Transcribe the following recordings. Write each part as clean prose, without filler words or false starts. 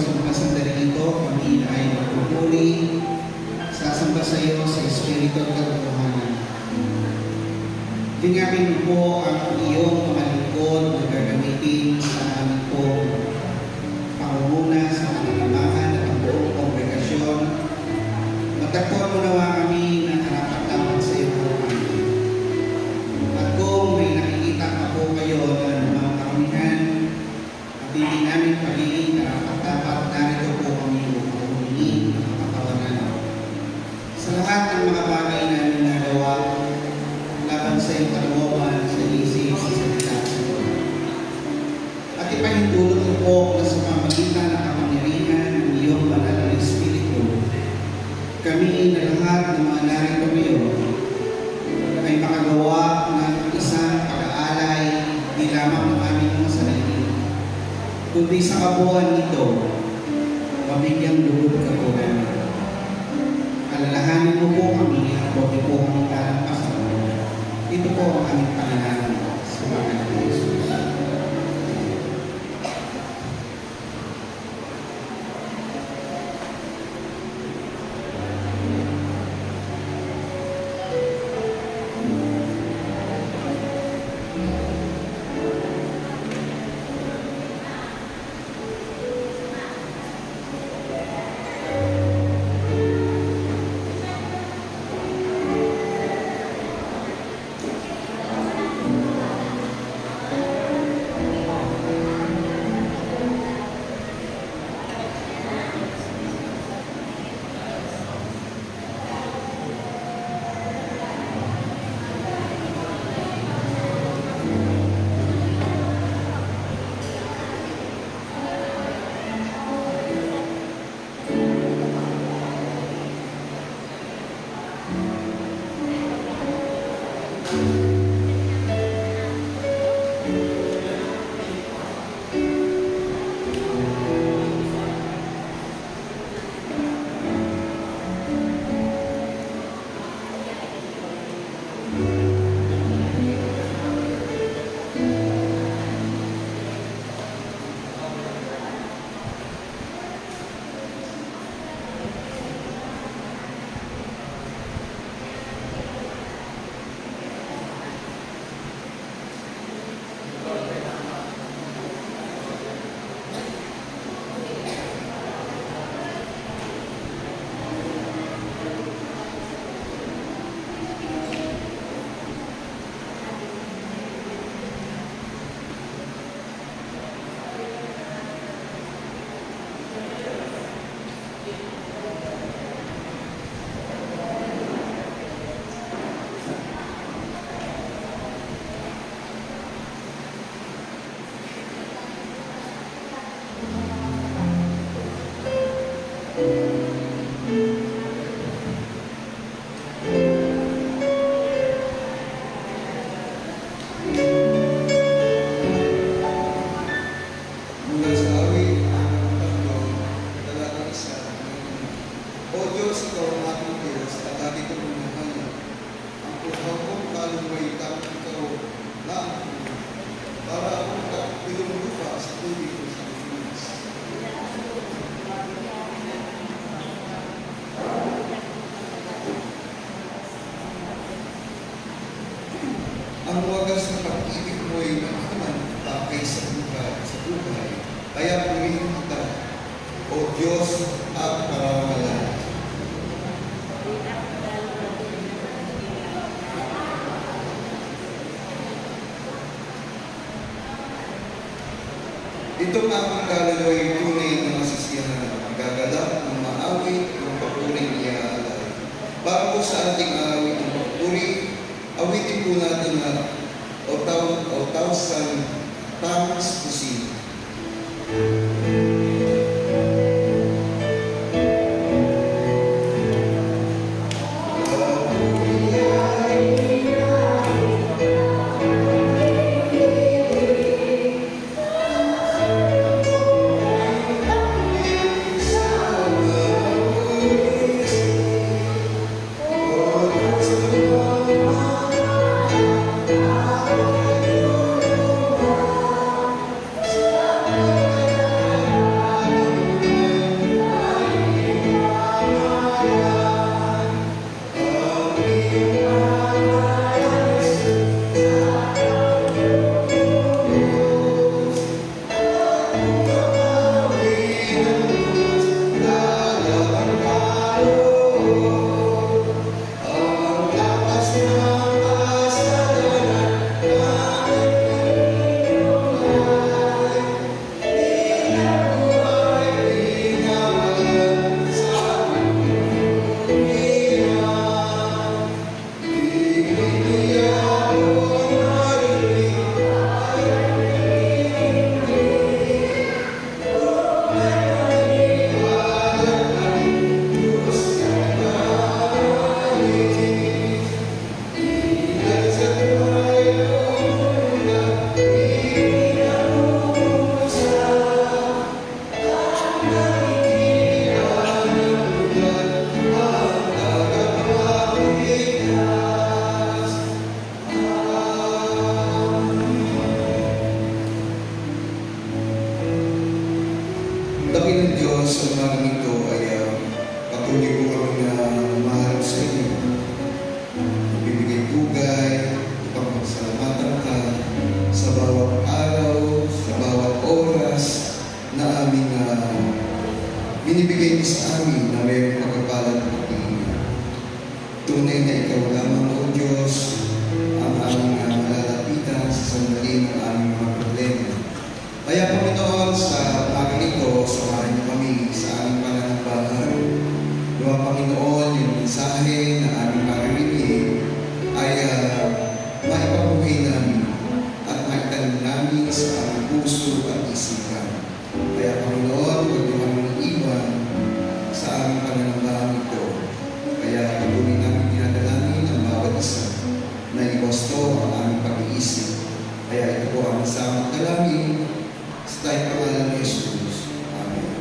sa mga sandali ito, kami ay magpupuli, sasamba sa iyo sa Espiritu at katotohanan. Tingnan po ang iyong mga lingkod na gagamitin sa aming pong pangunguna sa pangangamahan at ang buong kongregasyon. Matagpuan mo nawa kami na karapat-dapat sa iyo po kami. At kung may nakikita pa po kayo na mga karamihan at hindi namin pagiging karapat-dapat, narito po kami upang humingi ng kapatawaran. Sa lahat ng mga bagay na nagawa laban sa iyong kalooban, sa isip, sa salita, sa Lord. At ipahintulot mo po na sa pamagitan ng kapangyarihan ng iyong banal na Espiritu, kami na lahat ng mga narito ngayon ay makagawa ng isang pag-aalay di lamang ng aming mga sarili, kundi sa kabuuan nito, mabigyang lubog ka po namin. Alalahanin mo po kami at huwag niyo po kami kalampasan. Ito po ang aming panalangin sa mga ng Jesus. Ang wagas na pag-ibig mo ay nakaman pakay sa buhay. Kaya pumilin kita, O Diyos at Paramahala. Ito nga ang kaluluwa ay tunay na masisiyahan, magagalak ng maawit ng papuring iaalay. Para po sa ating awit ng papuri, awitin po natin na O Thousand Thanks to Sing. ibinibigay mo sa amin na mayroong pagkapalat ng pagkakas. Tunay na ikaw lamang, O Diyos, ang aming malalapitan sa sandali ng aming mga problema. Kaya Panginoon, sa umaga ito, samahan niyo kami sa aming pananampahan. Nawa Panginoon, yung mensahe na aming maririnig ay maipabuhay namin at maitanim namin sa aming puso at isipan. Kaya Panginoon, huwag niyo kami iwan sa aming pananampahan ito. Kaya patuloy namin dinadalangin ang bawat isa na iwasto ang aming pag-iisip. Kaya ito po ang samang dalangin sa tayong pangalan ni Jesus. Amen.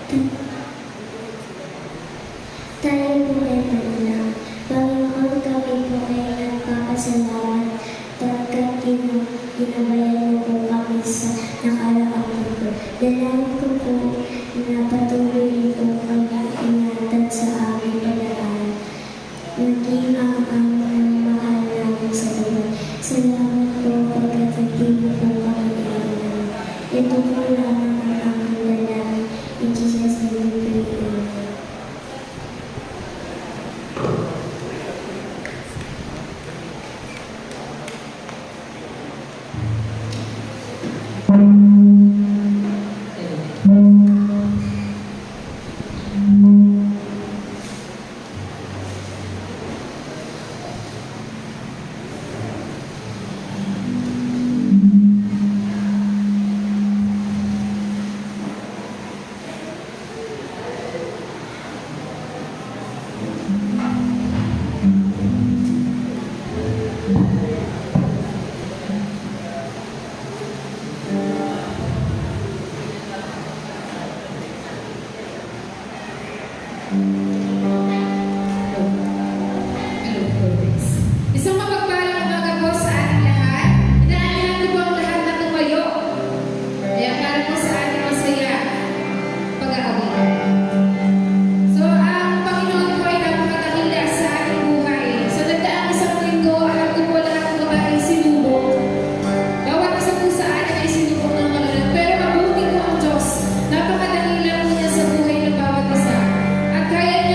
Tayo po ay manalangin. Panginoon, kami po ay nagpapasalamat pagkat ginabayan mo po kami sa nakaraang mundo. Dalangin ko po na patuloy niyo po kami ingatan sa aming pag-aaral. Maging ang aming mahal namin sa buhay. Salamat po pagkat hindi mo po kami iwanan. Ito po lamang ang aming dalangin. In Jesus' name we pray. Amen. Isang mapagpalang umaga po sa ating lahat. Inaamin ko po ang lahat na tumayo. Kaya para po sa ating masaya pag-aawit. So, ang Panginoon po ay napakadakila sa ating buhay. Sa nagdaang isang linggo, alam ko po lahat po ay sinubok. Bawat isa po sa atin ay sinubok ng Panginoon. Pero mabuti po ang Diyos. Napakadakila po niya sa buhay ng bawat isa. At kaya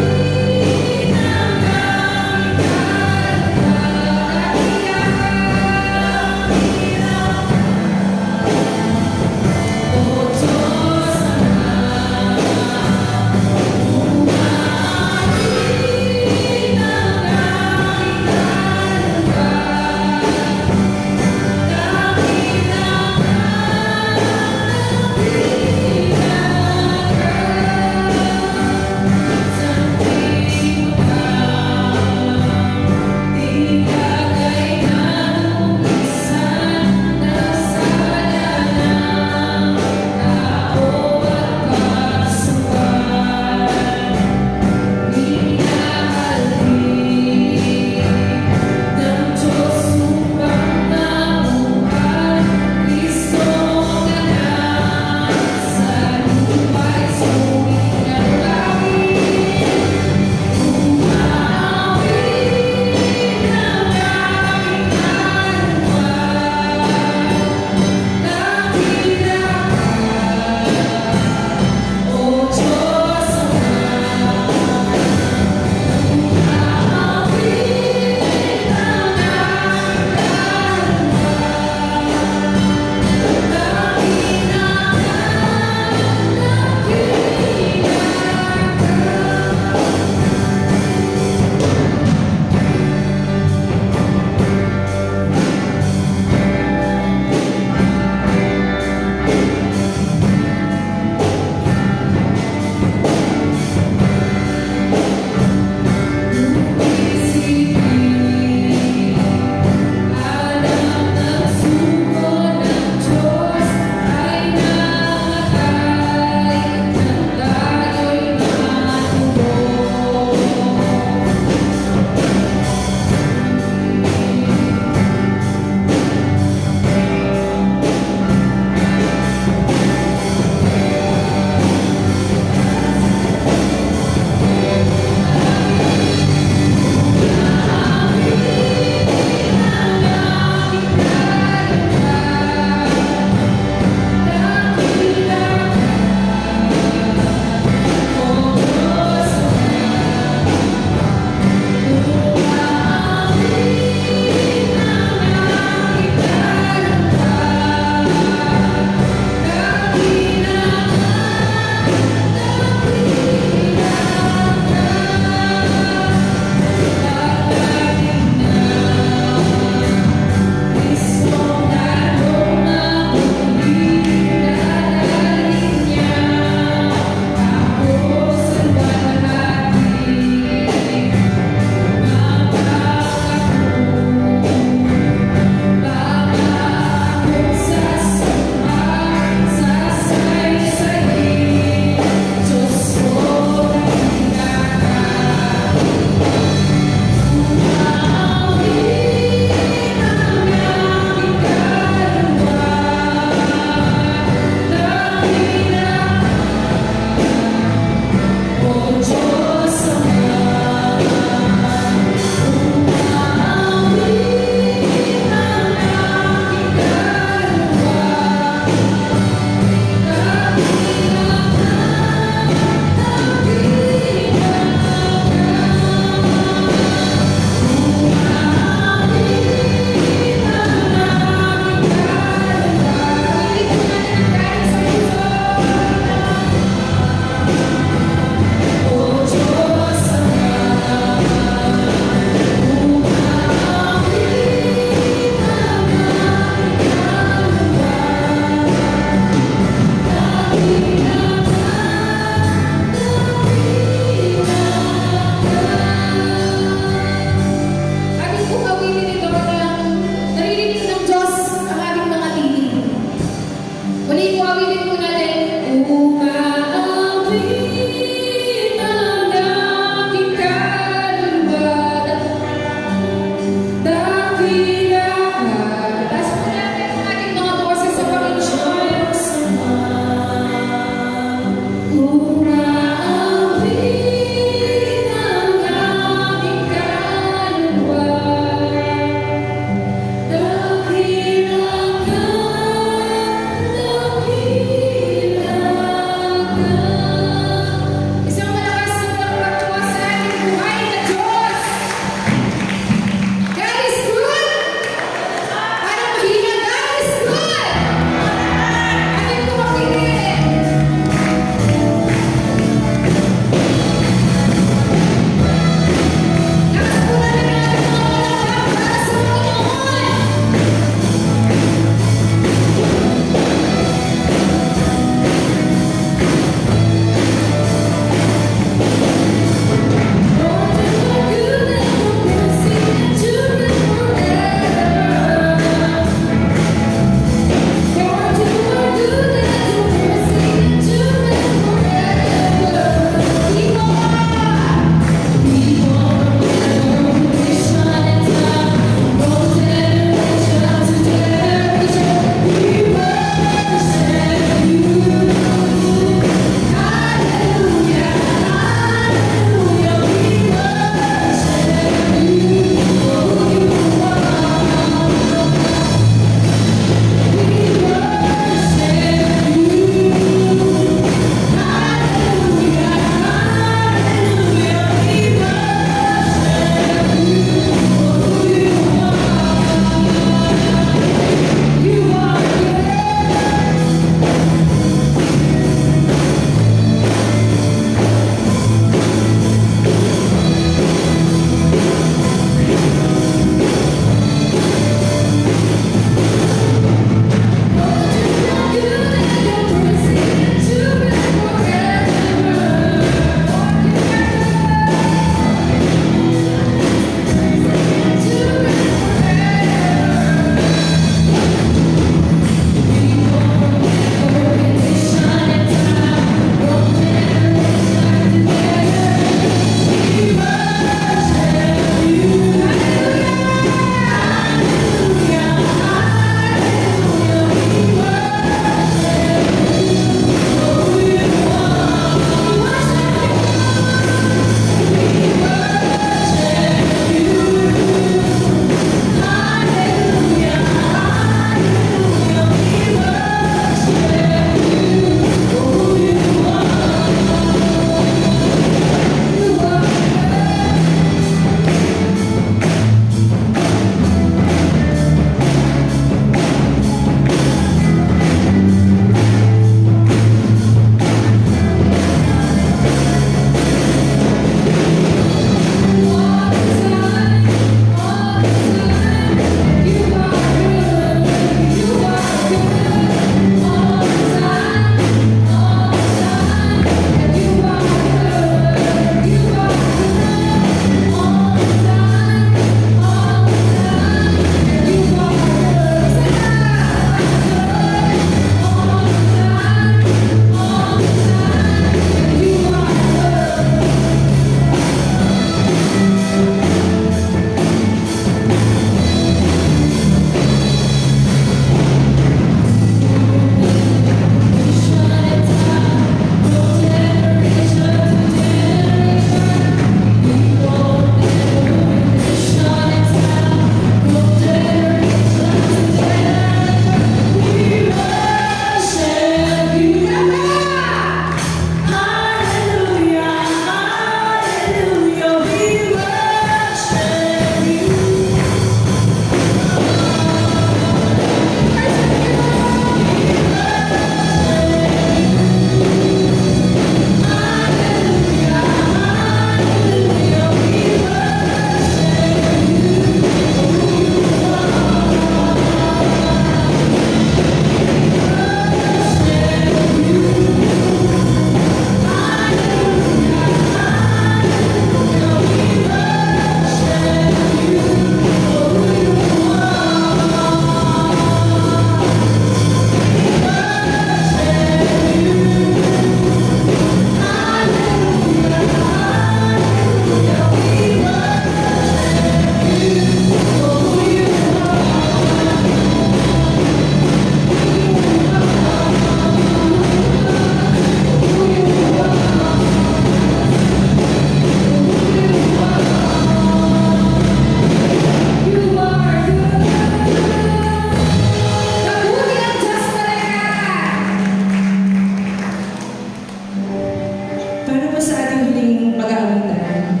Para po sa ating huling pag-aawitan,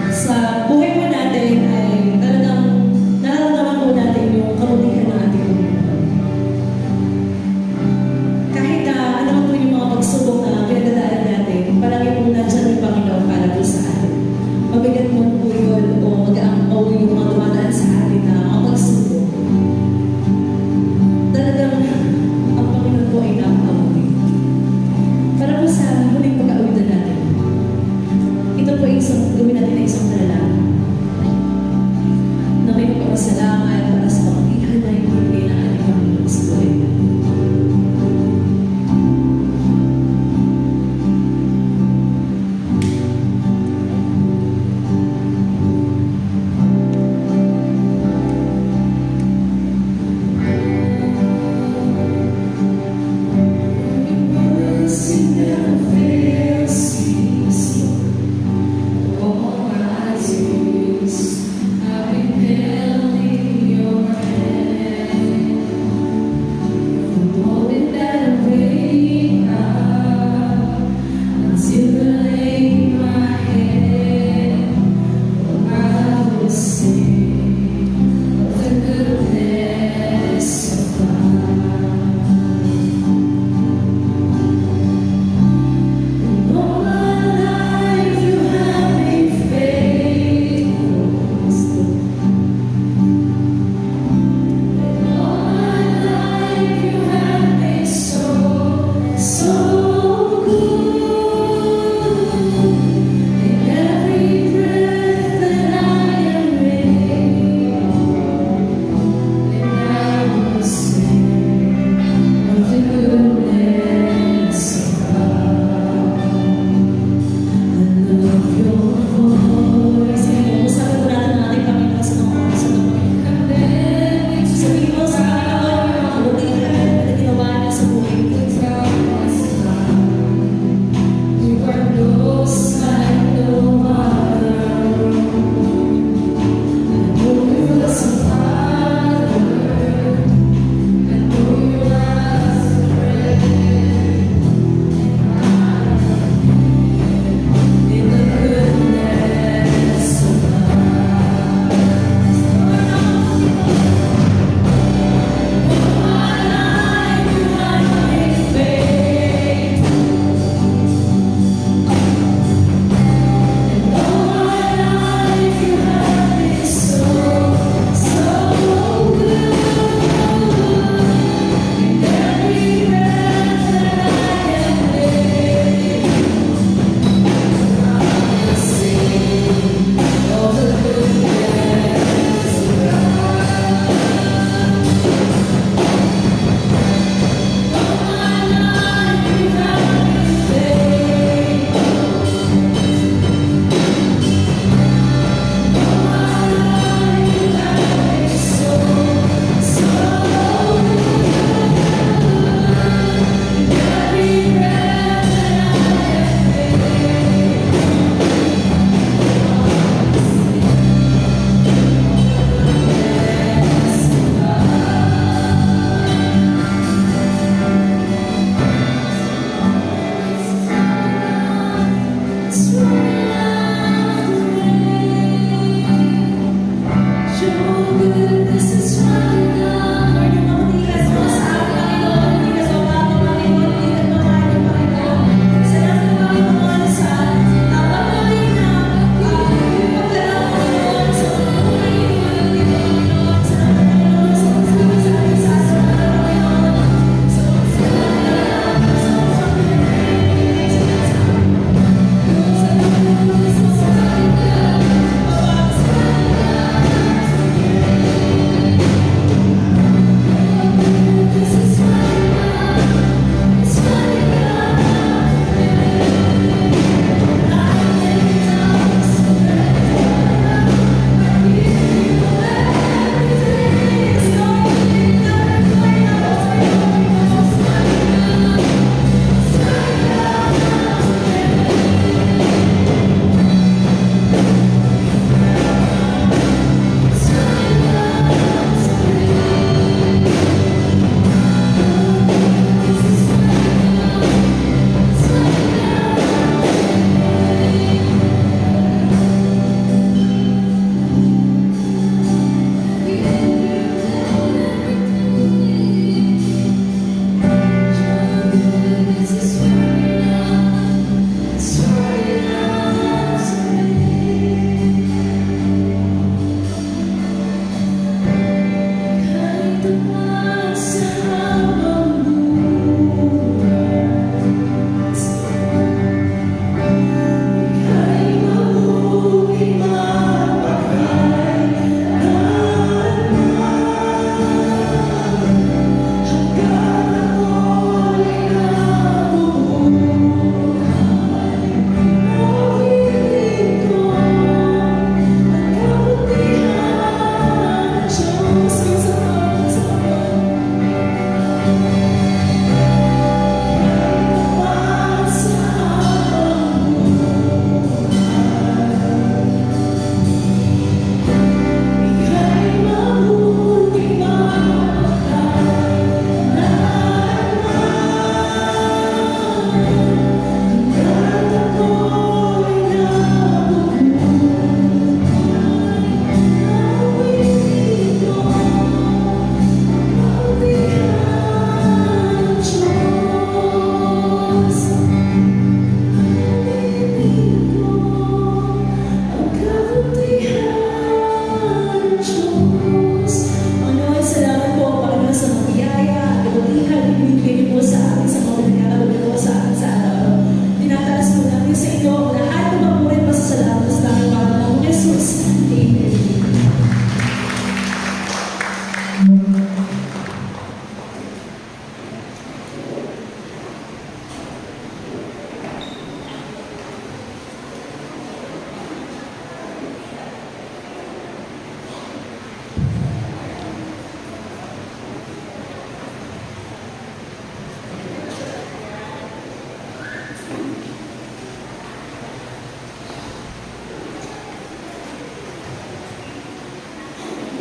sa buhay po natin ay talagang nararamdaman po natin yung kabutihan ng ating Panginoon. Kahit na ano po yung mga pagsubok na pinagdadaanan natin, palagi po nandiyan yung Panginoon para po sa atin. Mabigat mo po yun o magaang po yung mga dumadaan sa atin na mga pagsubok. Talagang ang Panginoon po ay napakabuti. Para po sa huling pag-aawitan natin, ito po ay gawin natin na isang panalangin na may pagpapasalamat para sa kapagitan na ibigay ng ating Panginoon sa buhay natin.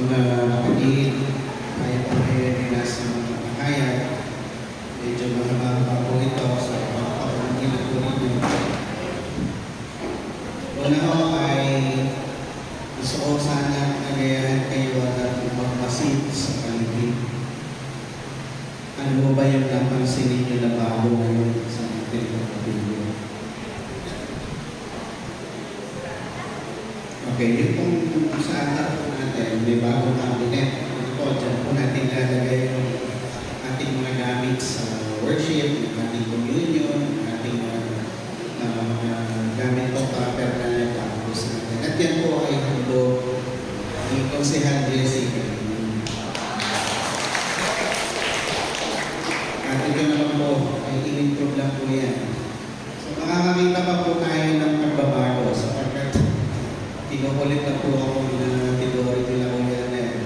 mga kapatid, kaya po kayo nasa mga kaya. Medyo mahaba po ito sa pagpapagin po ninyo. Una ko ay gusto ko sana nagayahan kayo at magmasid sa paligid. Ano mo ba yung napansin ninyo na bago ngayon sa ating kapatid? Okay, yung kung sa anak po natin, may bagong cabinet. Ito po, dyan po natin lalagay yung ating mga gamit sa worship, yung ating communion, yung ating mga gamit po proper na nagpapos natin. At yan po ay hundo ni Konsehal Jessica. At ito naman po ay in-improve lang po yan. So makakakita pa po tayo ng pagbabago sapagkat kinukulit na po ako na tidori nila ko yan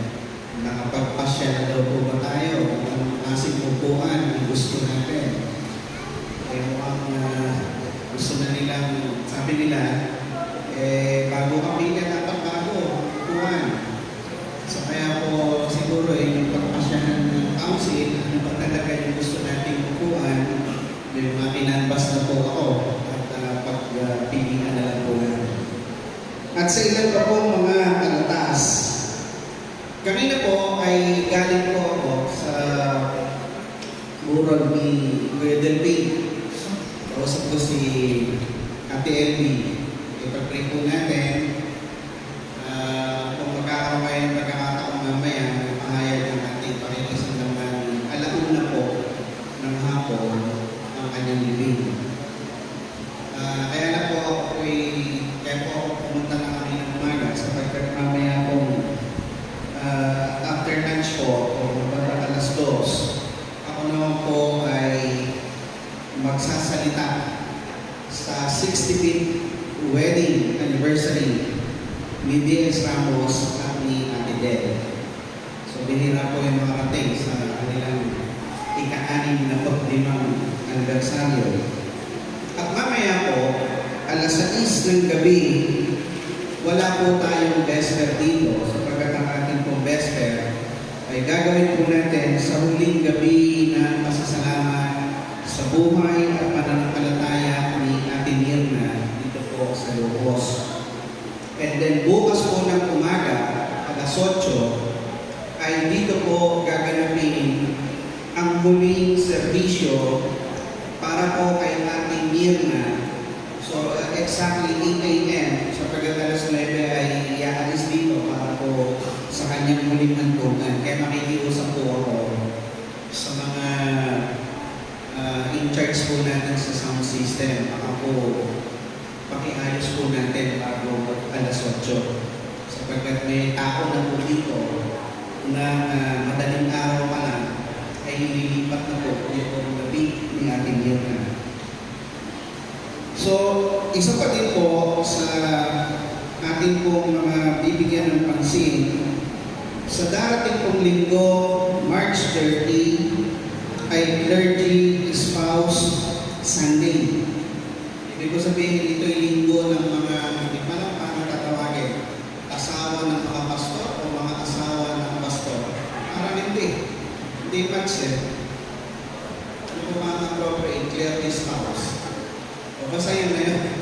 nakapagpasya na daw po ba tayo? Ang klaseng upuan ang gusto natin. Eh mukhang gusto na nilang, sabi nila, bago kami na dapat bago, upuan. So kaya po siguro yung pagpasyahan ng council, ano ba talaga yung gusto nating upuan, yung mga pinanbas na po ako at pagpilihan na lang po yan. At sa ilan pa po mga kalatas, kanina po ay galing po ako sa burol ni Kuya Delpin. Kausap ko si Ate Elby. Ipag-pray po natin kung magkakaroon kayo ng pagkakataon mamaya, mahayag ng ating pakikisan naman alauna po ng hapon ang kanyang libing. Kaya na po ako pumunta na kami ng umaga sapagkat mamaya po after lunch po o baga alas 2 ako naman po ay magsasalita sa 65th wedding anniversary ni D.S. Ramos at ni Ate Del. So bihira po yung mga rating sa kanilang ika-anim na paglimang anibersaryo. At mamaya po, alas 6 ng gabi, wala po tayong vesper dito sapagkat ang ating pong vesper ay gagawin po natin sa huling gabi na pasasalamat sa buhay at pananampalataya ni Ate Mirna dito po sa Lobos. And then bukas po ng umaga, alas 8, ay dito po gaganapin ang huling serbisyo para po kay Ate Mirna. So exactly 8 a.m. sapagkat alas 9 ay iaalis dito para po sa kanyang huling hantungan. Kaya makikiusap po ako sa mga in charge po natin sa sound system. Baka po pakiayos po natin bago alas 8. Sapagkat may tao na po dito na madaling araw pa lang ay nililipat na po yung gabi ni Ate Mirna. So, isa pa din po sa ating pong mga bibigyan ng pansin, sa darating pong linggo, March 30, ay Clergy Spouse Sunday. Ibig ko sabihin, ito'y linggo ng mga, hindi pa lang paano tatawagin, asawa ng mga pastor o mga asawa ng pastor. Parang hindi much Ano po mga appropriate, clergy spouse. O basta yun na yun.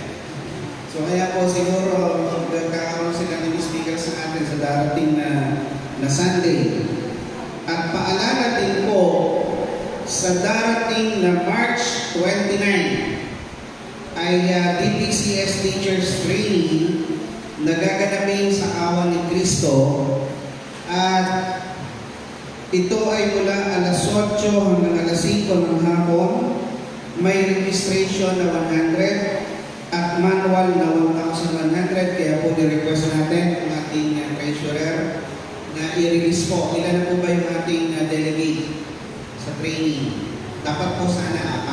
So kaya po siguro magkakaroon sila ng speaker sa atin sa darating na Sunday. At paalala din po sa darating na March 29 ay DPCS Teachers Training na gaganapin sa awa ni Kristo. At ito ay mula alas 8 hanggang alas 5 ng hapon. May registration na 100 at manual na 1,100. Kaya po ni-request natin ang ating treasurer na i-release po. Ilan na po ba yung ating delegate sa training? Dapat po sana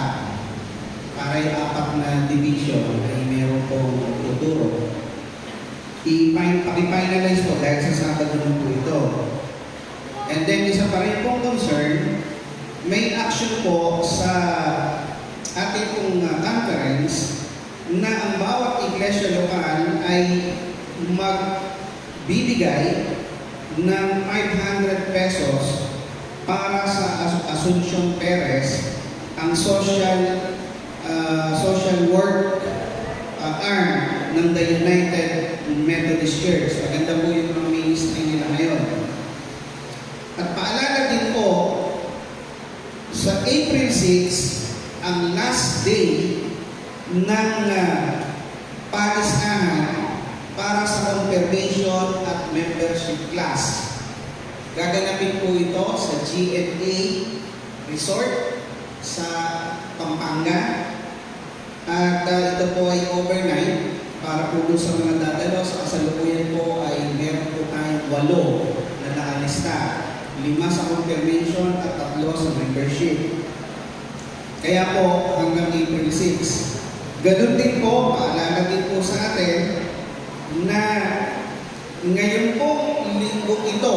4. Para yung 4 na division ay meron pong tuturo. I-finalize po dahil sa Sabado na po ito. And then isa pa rin pong concern, may action po sa ating pong conference na ang bawat iglesia lokal ay magbibigay ng 500 pesos para sa Asuncion Perez, ang social work arm ng the United Methodist Church. Maganda po yung mga ministry nila ngayon. At paalala din po, sa April 6, ang last day ng palisahan para sa confirmation at membership class. Gaganapin po ito sa GNA Resort sa Pampanga. At ito po ay overnight para po doon sa mga dadalo. Sa kasalukuyan po ay meron po tayong 8 na nakalista. 5 sa confirmation at 3 sa membership. Kaya po hanggang April 6. Ganun din po, paalala din po sa atin na ngayon po linggo ito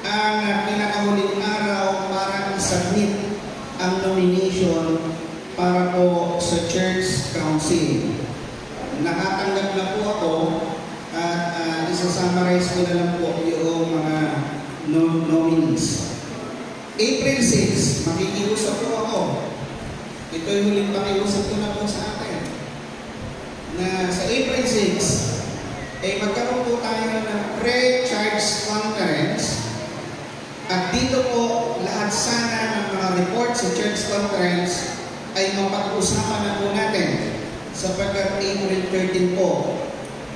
ang pinakahuling araw para i-submit ang nomination para po sa Church Council. Nakatanggap na po ako at isa-summarize ko na lang po yung mga nominees. April 6, makikiusap po ako. Ito yung huling pakiusap ko na po sa atin. Na sa April 6, ay magkaroon po tayo ng pre-charge conference. At dito po, lahat sana ng mga report sa church conference ay mapag-usapan na po natin. Sapagkat April 13 po,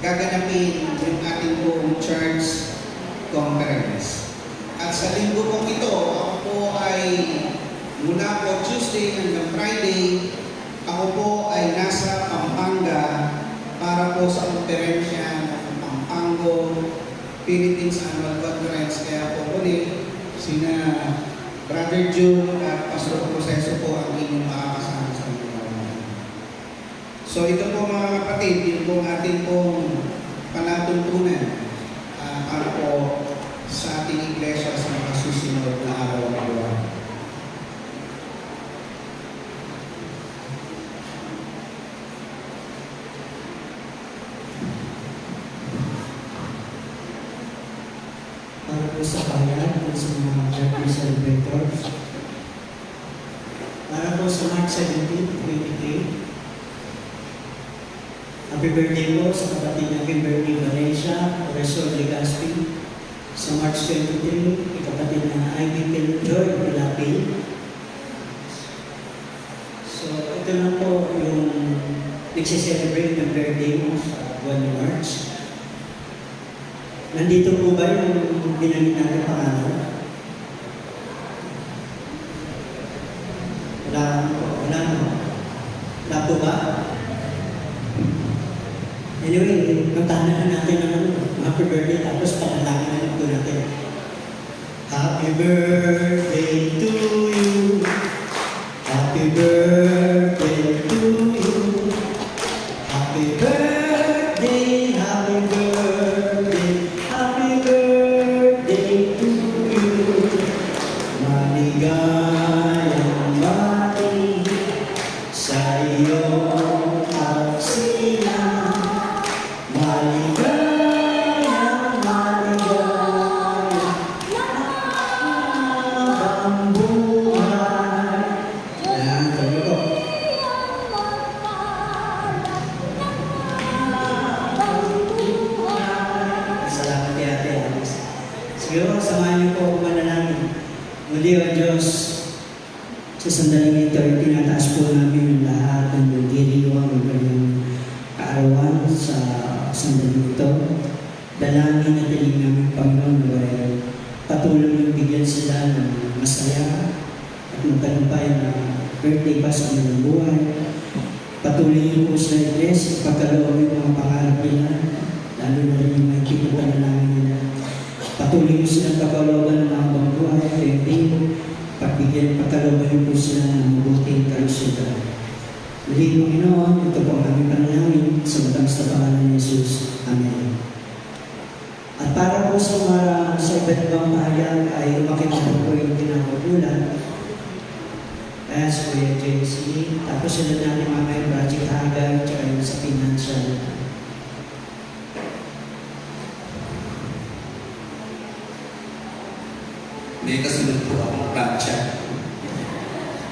gaganapin yung ating pong church conference. At sa linggo pong ito, ako po ay mula po Tuesday hanggang Friday, ako po ay nasa Pampanga para po sa konferensya ng Pampango Philippines Annual Conference. Kaya po ulit, sina Brother June at Pastor Proseso po ang inyong makakasama sa mga. So ito po mga kapatid, yun po ating pong palatuntunan para po sa ating iglesia sa mga susunod na araw-araw. Para po sa bayan at sa mga birthday celebrators. Para po sa March 17, 2023. Happy birthday po sa kapatid na Kimberly Valencia, Resor Legaspi. Sa March 23, kapatid na Ivy Joy Pilapil. So ito na po yung nagsiselebrate ng birthday mo sa buwan ng March. Nandito po ba yung binanggit natin pangalan? Wala po ba? Anyway, magtahanan na natin ng happy birthday tapos pangalangin na lang po natin. Happy birthday to you. Happy birthday to you. Happy birthday, happy birthday, happy birthday to you. Maligayang bati sa iyong pagsilang. Maligayang, maligayang ang buhay. Ayan, kami po. Salamat kay Ate Alice. Siguro, samahan niyo po ako manalangin. Muli o Diyos, sa sandaling ito, tinataas po namin ang lahat ng nagdiriwang ng kanyang kaarawan sa sandaling ito. Dalangin at tiling namin, Panginoon, Lord, patuloy yung bigyan sila ng masaya at magtagumpay na birthday pa sa kanilang buhay. Patuloy niyo po sa iglesia, pagkaloob yung mga pangarap nila, lalo na rin yung mga kiputan na namin nila. Patuloy niyo silang pagkalooban ng mga buhay, birthday, pagbigyan, pagkalooban niyo po sila ng mabuting kalusugan. Muli, Panginoon, ito po ang aming panalangin sa matamis na pangalan ni Jesus. Amen. At para po sa mga sa iba't ibang pahayag ay makikita po yung pinakagulan. Kaya sa Kuya JC, tapos sila natin mamaya project agad, tsaka yung sa financial. may kasunod po akong plancha.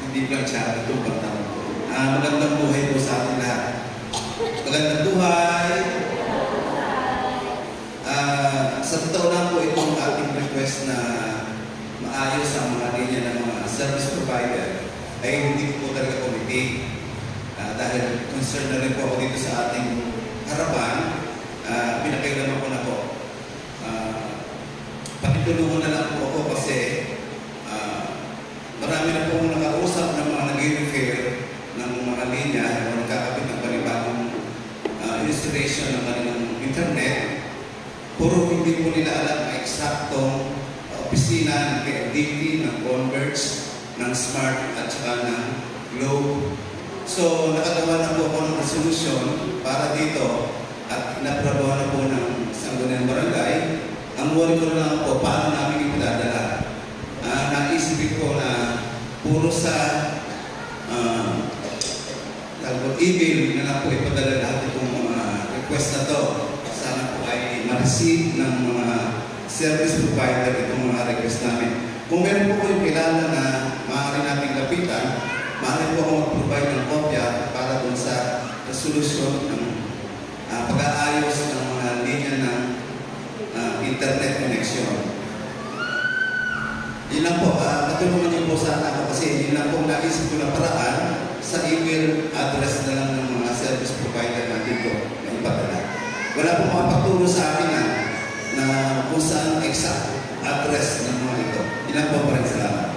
Hindi plancha, ito pantalon ko. Magandang buhay po sa ating lahat. Magandang buhay! Sa totoo lang po itong ating request na maayos ang mga linya ng mga service provider ay hindi po talaga committee. Dahil concern na rin po ako dito sa ating harapan, pinakailaman ko na po. Pakitulungan na lang po ako kasi marami na po nakausap ng mga nag-refer ng mga linya o nagkakapit ng panibagong installation ng kanilang internet. Puro hindi po nila alam ang eksaktong opisina ng PLDT, ng Converge, ng Smart at saka ng Globe. So, nakagawa na po ako ng resolution para dito at inaprobahan na po ng Sangguniang Barangay. Ang worry ko na lang po, paano namin ipadadala? Naisipin ko na puro sa email na lang po ipadala lahat itong mga request na to. Sana po ay ma-receive ng mga service provider itong mga request namin. Kung meron po kayong kilala na maaari nating lapitan, maaari po ako mag-provide ng kopya para dun sa resolution ng pag-aayos ng mga linya ng internet connection. Yun lang po, patulungan niyo po sana ako kasi yun lang po naisip ko na paraan sa email address na lang ng mga service provider natin po na ipadala. Wala po makapagturo sa akin na kung saan exact address ng mga ito. Yun lang po pa rin, salamat.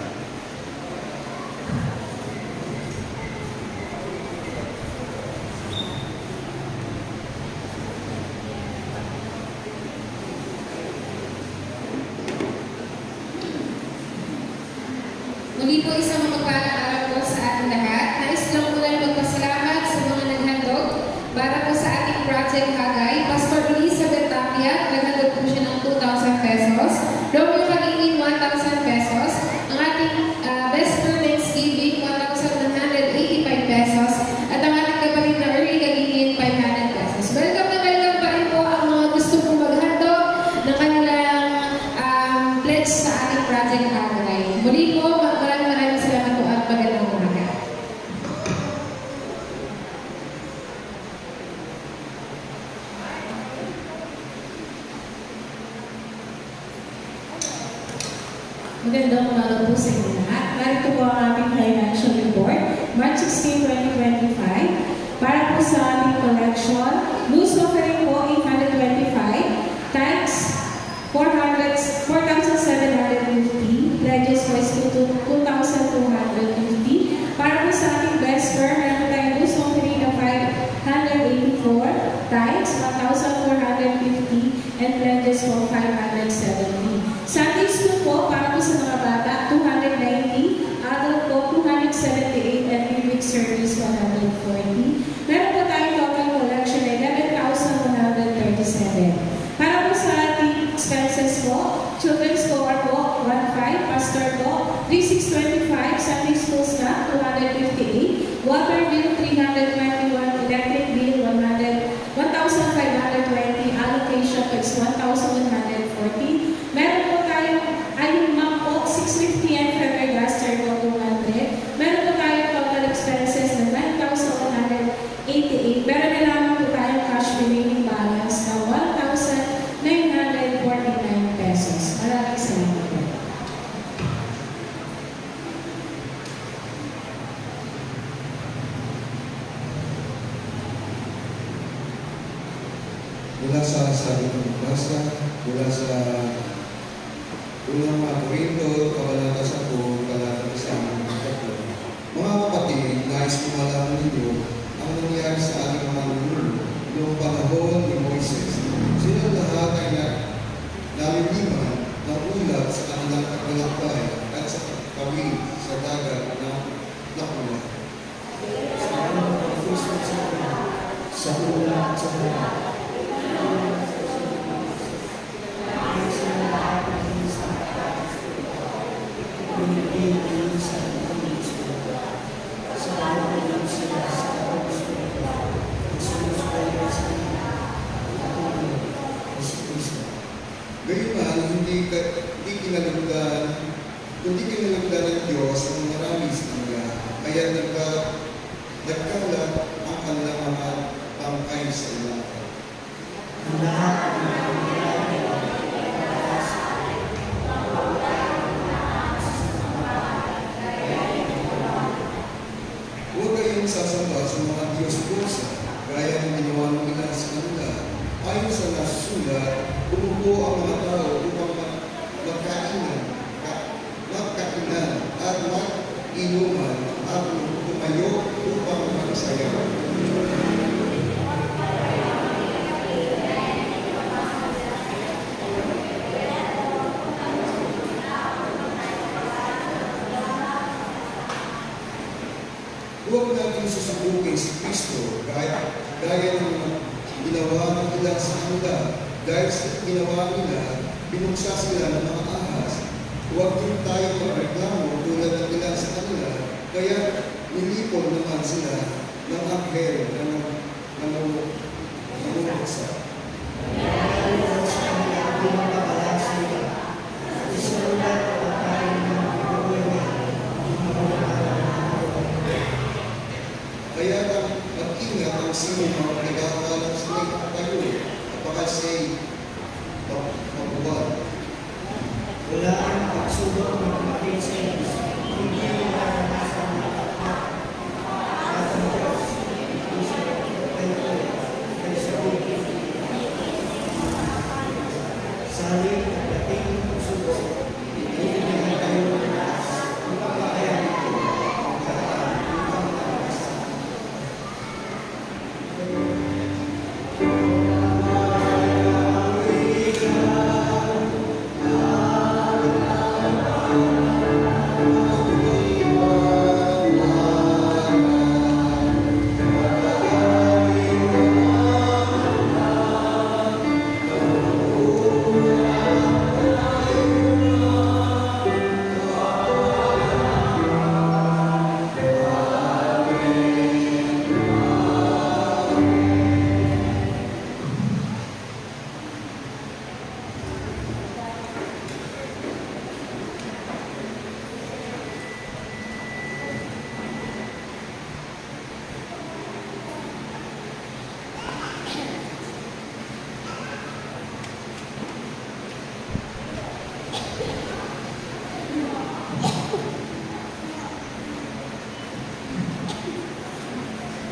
Muli po isang mapagpalang araw po sa ating lahat. Nais lang po lang magpasalamat sa mga naghandog para po sa ating Project Hagay. Pastor Elizabeth Tapia, naghandog po siya ng 2,000 pesos. Romeo Kagingin, 1,000 pesos. Ang ating Vesper Thanksgiving, 1,185 pesos. At ang ating kapatid na Early Kagingin, 500 pesos. Welcome na welcome pa rin po ang mga gusto pong maghandog ng kanilang pledge sa ating Project Hagay. Muli po, maraming salamat po at magandang umaga. Magandang umaga po sa inyo lahat. Narito po ang ating financial report, March 16, 2025. Para po sa ating collection, loose offering po 825, tax 4,750, pledges was 2,250. Para po sa ating Vesper, meron tayong loose offering na 584, tax 1,450, and pledges po 570. Sunday school po, para po sa mga bata, 290, adult po 278, and midweek service 140. Meron po tayong total collection na 11,137. Para po sa ating expenses po, children's cohort po, 1,500, pastor po, 3,625, Sunday school staff, 258, water bill, 321, electric bill, 1,520, allocation is 1,140. Meron po tayong ayun ma'am po, 650 and feather duster po, 200. Meron po tayong total expenses na 9,188. Meron na lamang po tayong cash remaining balance na 1,949 pesos. Maraming salamat po. Mula sa sabi ng basa, mula sa unang mga Korinto, kabalata 10, kabalata 1, mga kapatid, nais ko malaman ninyo ang nangyari sa ating mga lululo noong panahon ni Moises. Sila lahat ay naliliman ng ulat sa kanilang paglalakbay at sa kawin sa dagat na nakuha. Sa ulat sa dagat. Gayunman, hindi kinalugdan ng Diyos ang marami sa kanila. Kaya nagkalat ang kanilang mga pangkay sa ilang. Ang lahat ng mga Huwag kayong sasamba sa mga Diyos-Diyosa, gaya ng ginawa ng ilan sa kanila. Ayon sa nasusulat, bumubo ang mga tao upang magkainan at mag-inuman at tumayo upang magsayaw. Huwag natin susubukin si Kristo gaya ng ginawa ng ilan sa kanila. Dahil sa ginawa nila, binuksa sila ng mga ahas. Huwag din tayo magreklamo tulad ng ilan sa kanila. Kaya nilipon naman sila ng anghel na namumuksa. Kaya mag-ingat ang sino mga nag-aakalang sila kayo, kapag siya'y mabuwag. wala ang pagsubok ng mga princess, hindi naranasan ng at ang Diyos, isa ay sa bukid. Sa halip at dating ng pagsubok, hindi naman tayo mataas, upang makaya nito, upang mataas.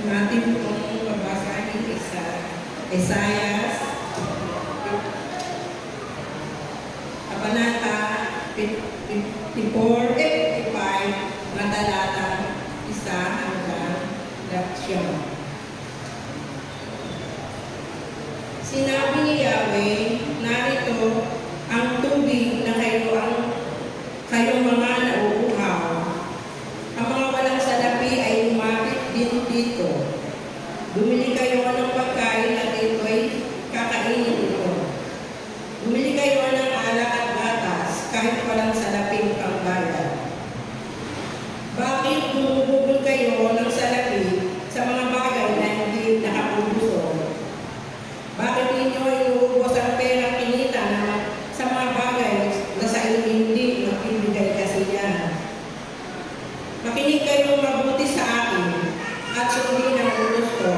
Natin pong babasahin sa Isaiah, Kabanata 54, 55, na talata 1 hanggang 7. Sinabi ni Yahweh, narito ang tubig na kayong mga nauuhaw. Ang mga walang salapi ay lumapit din dito. Bumili kayo ng pagkain at ito'y kakainin ito. Bumili kayo ng alak at gatas kahit walang salaping pangbayad. Bakit bumubugol kayo ng salapi sa mga bagay na hindi nakapupuso? Bakit ninyo inuubos ang pera kinita sa mga bagay na sa inyo hindi magbibigay kasiyahan? Makinig kayong mabuti sa akin at sundin ang utos ko.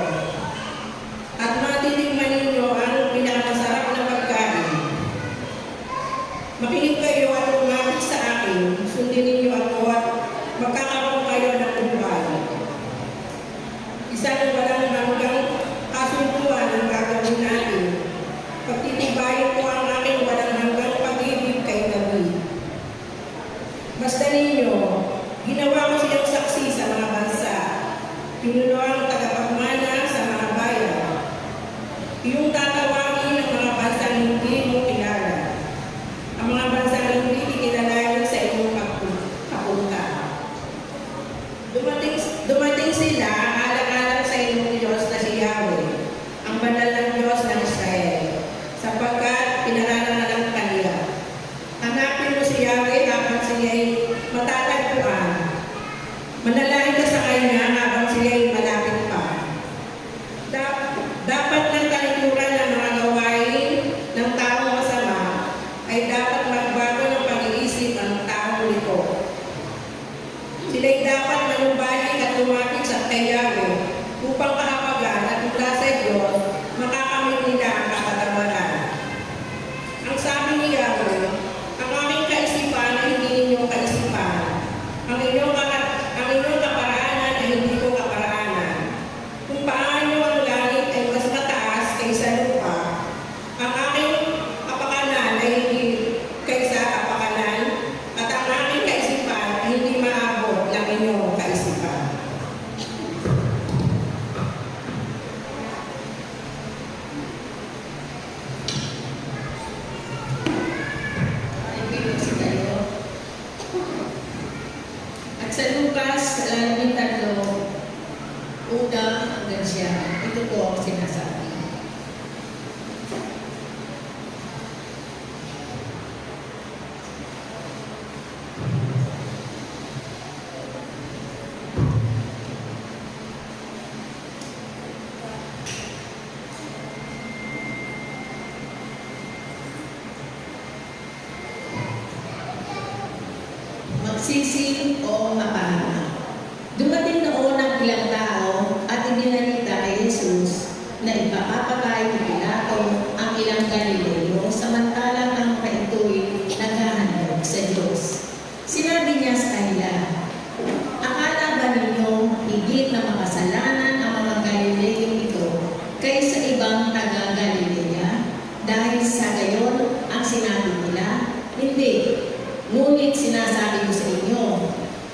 siya. Ito po ang sinasabi. Magsisi o mapahama. Dumating noon ang ilang tao at ibinalita kay Jesus na ipapapatay ni Pilato ang ilang Galileo samantalang ang mga ito'y naghahandog sa Diyos. Sinabi niya sa kanila, akala ba ninyo higit na makasalanan ang mga Galileo ito kaysa ibang taga-Galilea dahil sa gayon ang sinabi nila? Hindi. Ngunit sinasabi ko sa inyo,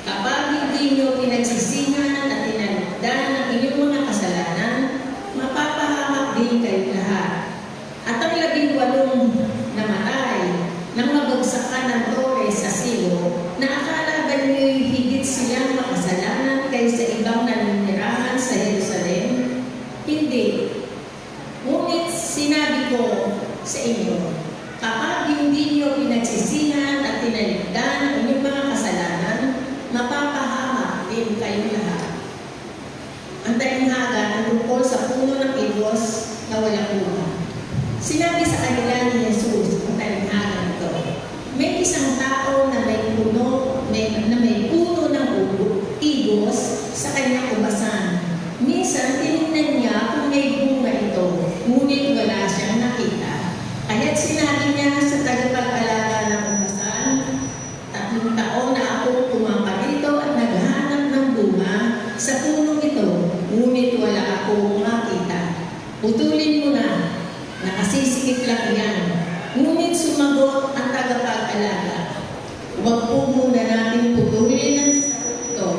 kapag hindi nyo pinagsisihan at tinalikdan ang inyong mga kasalanan, mapapahamak din kayo lahat. At ang 18 namatay nang mabagsakan ng tore sa silo, na akala ba ninyo'y higit silang makasalanan kaysa ibang naninirahan sa Jerusalem? Hindi. Ngunit sinabi ko sa inyo, kapag hindi nyo pinagsisihan at tinalikdan ang inyong mga kasalanan, mapapahamak din kayo lahat. Ang talinghaga ang tungkol sa puno ng igos na walang bunga. Sinabi sa kanila ni Jesus ang talinghaga nito, may isang tao na may puno ng igos sa kanyang ubasan. Minsan, tinignan niya kung may bunga ito, ngunit wala siyang nakita. Kaya't sinabi niya sa tagapag-alaga ng ubasan, 3 taon na ako pumapalito at naghahanap ng bunga sa punong ito, ngunit wala akong makita. Putulin mo na, nakasisikip lang yan. Ngunit sumagot ang tagapag-alaga, huwag po muna natin putulin ang ito.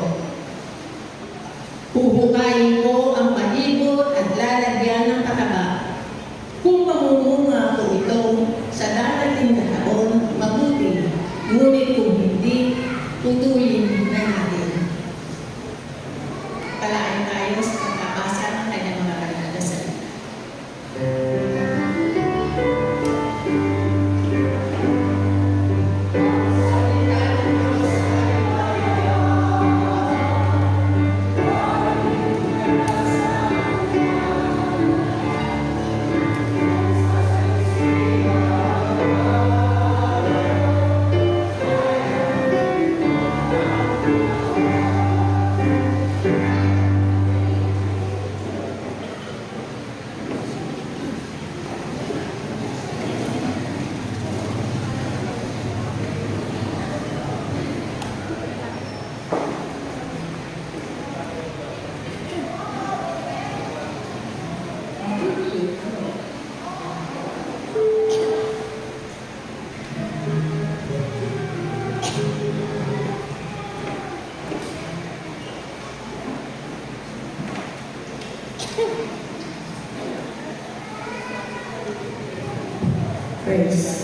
Huhukayin ko ang palibot at lalagyan ng pataba. Kung mamumunga po ito sa darating na taon, mabuti. Ngunit kung hindi, putulin na natin. Palain tayo sa pagkabasa ng kanyang mga banal na salita. Praise.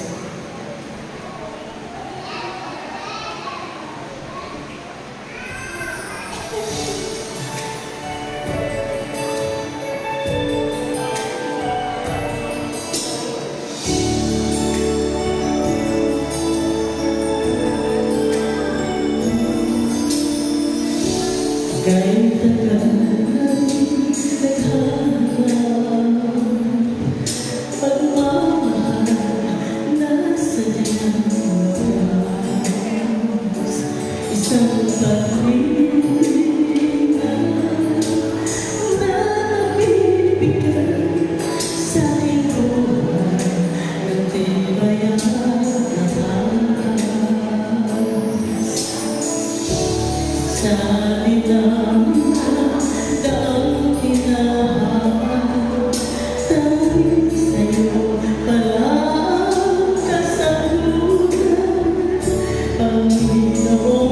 Kahit tagal pagmamahal nasa diyang wakas, isang pag-ibig na nagbibigay sa aking buhay ng tibay at lakas. Sabi lang daang hinahanap dahil sa'yo palang kasalunan. Panginoon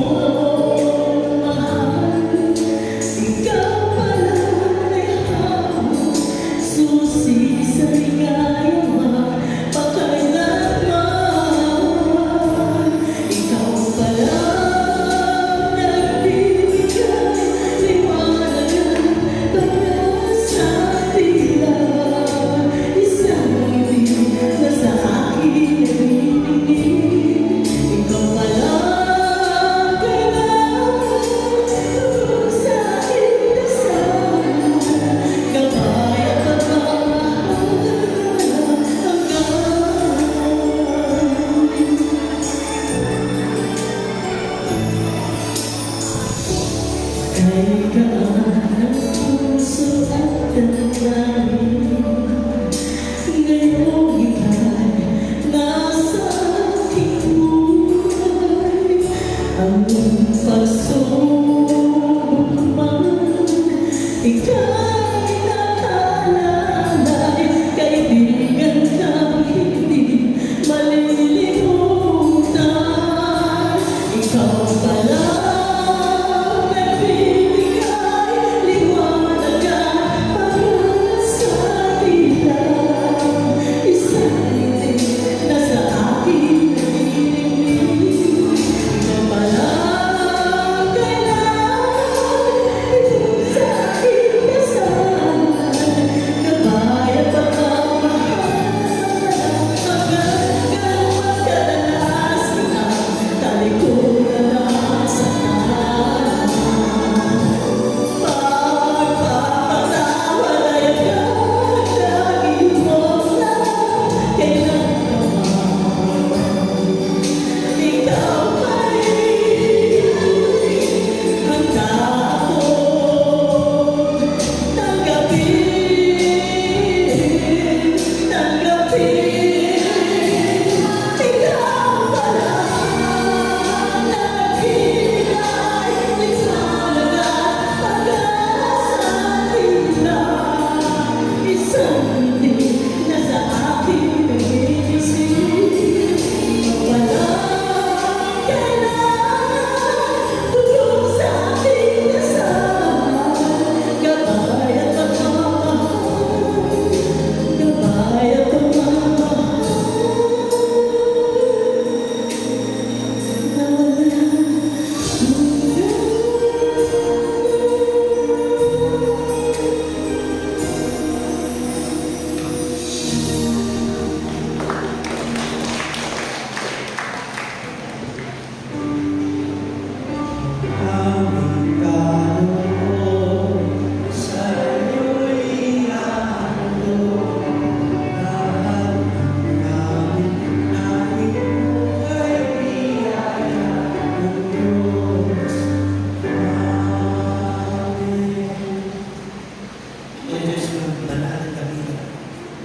mahal, ikaw palang may hawak, susi sa ligaya pagkailanman. Ikaw palang nagbibigay liwanag para sa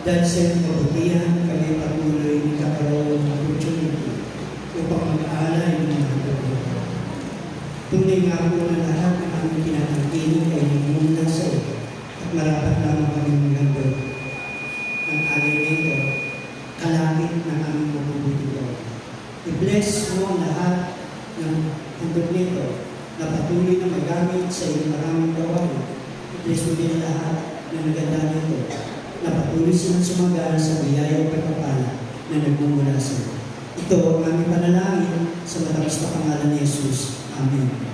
Dahil sa iyong kabutihan, kami patuloy nagkakaroon ng opportunity upang mag-aalay ng mga pagkakas. Tunay nga po na lahat ng aming tinatangkiling ay nagmumula sa iyo at marapat lamang kami magandog ng alay nito, kalakit ng aming mabubuti ko. I-bless mo ang lahat ng handog nito na patuloy na magamit sa iyong maraming gawain. I-bless mo din ang lahat na naganda nito na patuloy silang sumagal sa biyaya o pagpapala na nagmumula sa iyo. Ito ang aming panalangin sa matamis na pangalan ni Jesus. Amen.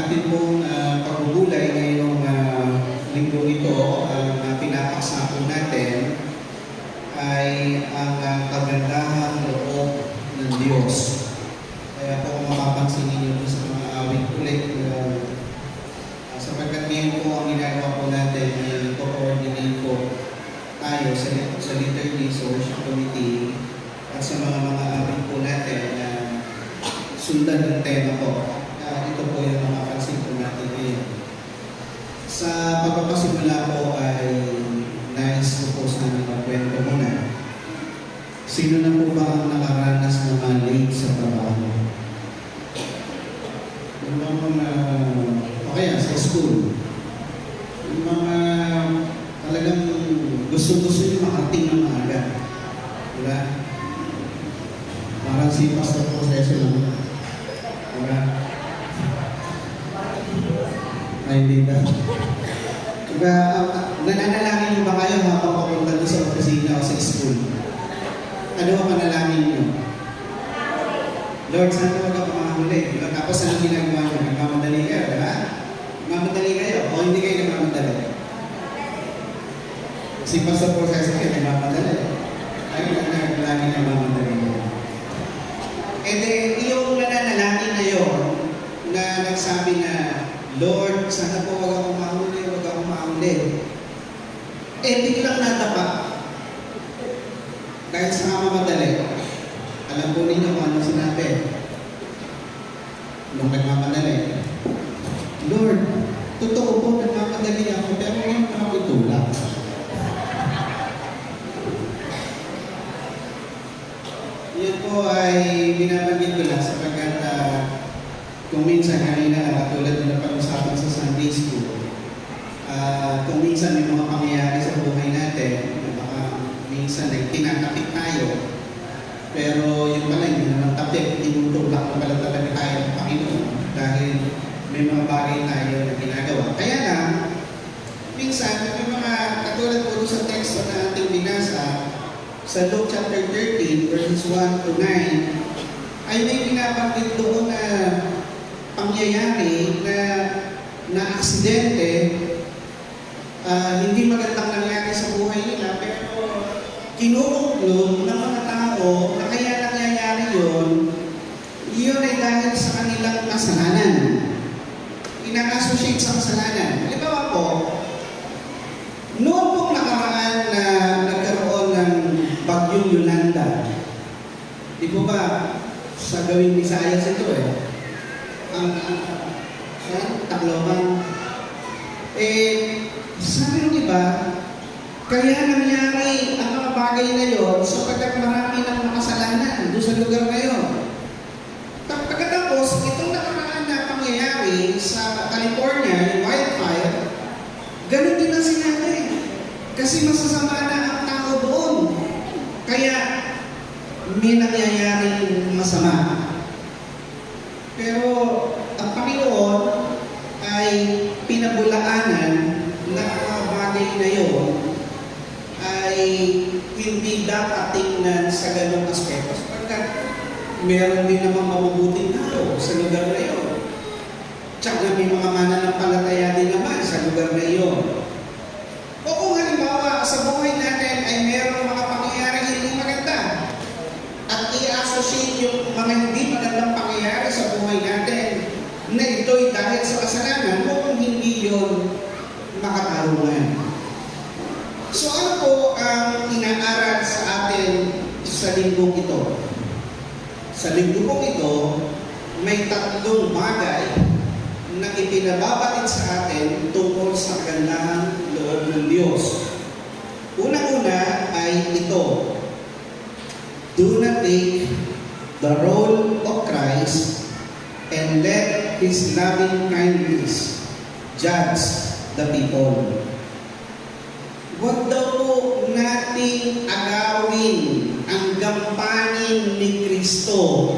ating pong pagbubulay ngayong linggo ito, ang pinapaksa po natin ay ang kagandahang loob ng Diyos. Kaya po kung mapapansin ninyo sa mga awit ulit, sapagkat ngayon po ang ginagawa po natin ay co-coordinate po tayo sa liturgy, sa worship committee, at sa mga awit po natin na sundan ng tema po. Ito po yung mapapansin po natin ngayon. Sa pagpapasimula po ay nais ko po sana magkwento muna. Sino na po ba ang nakaranas na late sa trabaho? Yung mga, okay, sa school. Yung mga talagang gusto-gusto nyo makarating ng maaga. Diba? Parang si Pastor Proceso lang. Diba? Ay, hindi na. Diba, nananalangin nyo ba kayo habang papunta doon sa opisina o sa school? Ano ang manalangin nyo? Lord, saan ka magpapamahuli? Diba? Tapos ano ginagawa nyo? Nagmamadali kayo, diba? Nagmamadali kayo o hindi kayo nagmamadali? Si Pastor Proceso kayo nagmamadali. Ay, lagi nagmamadali. And then, yung nananalangin na yun, na nagsabi na, Lord, sana po wag akong mahuli, wag akong mahuli. Eh, biglang natapa. Dahil sa kamamadali. Alam po ninyo kung ano sinabi. Nung nagmamadali. Lord, totoo po, nagmamadali ako, pero ngayon pa ako itulak. Yan po ay binabanggit ko lang sapagkat kung minsan kanina, katulad na pag-usapan sa Sunday School, kung minsan may mga pangyayari sa buhay natin, baka minsan ay tinatapik tayo, pero yung pala, hindi naman tapik, tinutulak na pala talaga tayo ng Panginoon dahil may mga bagay tayo na ginagawa. Kaya lang, minsan, may mga katulad po sa teksto na ating binasa, sa Luke chapter 13, verses 1 to 9, ay may binabanggit doon na pangyayari na aksidente, hindi magandang nangyari sa buhay nila, pero kinukuklong ng mga tao na kaya nangyayari yun ay dahil sa kanilang kasalanan. Ina-associate sa kasalanan. Halimbawa po, noon pong nakaraan na nagkaroon ng bagyong Yolanda, di po ba sa gawing Visayas ito ang Tacloban. Sabi ng iba, kaya nangyari ang mga bagay na yun sapagkat marami ng mga kasalanan doon sa lugar na yun. Pagkatapos, itong nakaraan na pangyayari sa California, yung wildfire, ganun din ang sinabi. Kasi masasama na ang tao doon. Kaya may nangyayaring masama. Pero ang Panginoon ay pinabulaanan na ang mga bagay na yun ay hindi dapat tingnan sa ganong aspeto. Sapagkat meron din namang mabubuting tao sa lugar na yun. Tsaka may mga mananampalataya din naman sa lugar na yun. O kung halimbawa sa buhay natin ay meron mga pangyayaring hindi maganda at i-associate yung mga hindi magandang pangyayari sa buhay natin na ito'y dahil sa kasalanan o kung hindi yun makatarungan. So ano po ang inaaral sa atin sa linggong ito? Sa linggong ito, may tatlong bagay na ipinababatid sa atin tungkol sa kagandahang loob ng Diyos. Una-una ay ito. Do not take the role of Christ and let His loving kindness judge the people. Huwag daw po nating agawin ang gampanin ni Kristo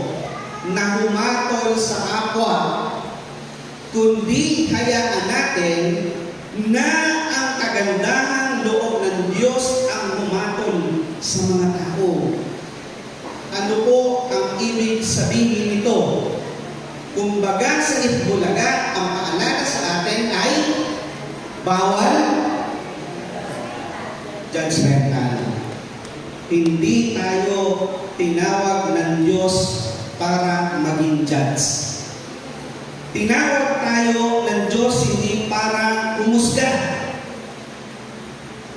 na humatol sa kapwa, kundi hayaan natin na ang kagandahang loob ng Diyos ang humatol sa mga tao. Ano po ang ibig sabihin nito? Kumbaga sa Itbulaga, ang Bawal judgmental. Hindi tayo tinawag ng Diyos para maging judge. Tinawag tayo ng Diyos hindi para humusga.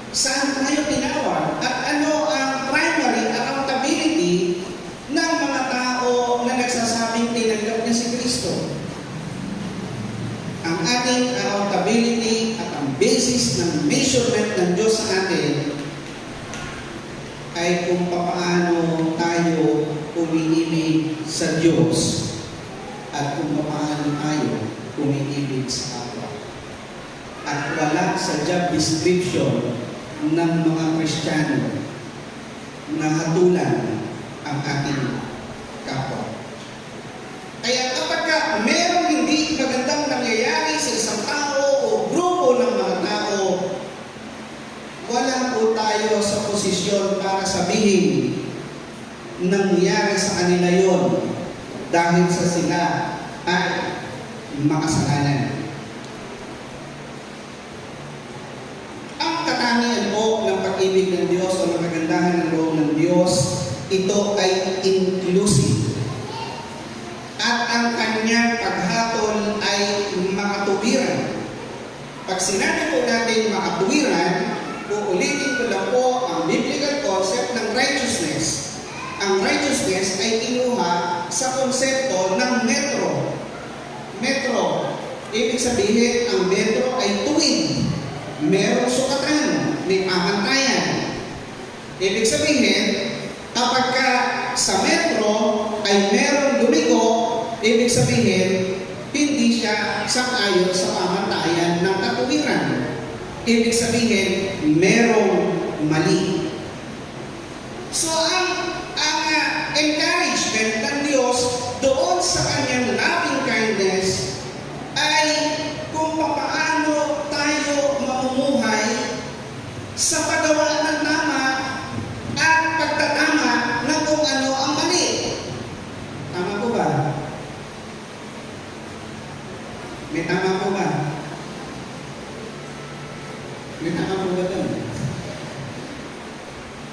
Saan tayo tinawag? At ano ang primary accountability ng mga tao na nagsasabing tinanggap niya si Kristo? Ang ating accountability at ang basis ng measurement ng Diyos sa atin ay kung paano tayo umiibig sa Diyos at kung paano tayo umiibig sa kapwa. At wala sa job description ng mga Kristiyano na hatulan ang ating kapwa. Kaya kapag merong hindi magandang nangyayari sa isang tao o grupo ng mga tao, wala po tayo sa posisyon para sabihin nangyari sa kanila yon dahil sa sila ay makasalanan. Ang katangian po ng pag-ibig ng Diyos o ng kagandahan ng loob ng Diyos, ito ay inclusive. At ang kanyang paghatol ay makatuwiran. Pag sinabi po natin makatuwiran, uulitin ko lang po ang biblical concept ng righteousness. Ang righteousness ay kinuha sa konsepto ng metro. Metro. Ibig sabihin, ang metro ay tuwid. Merong sukatan. May pamantayan. Ibig sabihin, kapag sa metro ay merong lumiko, ibig sabihin, hindi siya sangayon sa pamantayan ng katuwiran. Ibig sabihin, merong mali. So, ang encouragement ng Diyos doon sa kanyang loving kindness ay kung paano tayo mamumuhay sa paggawa ng tama at pagtatama ng kung ano ang mali. Tama po ba? May tama po ba? May tama po ba doon?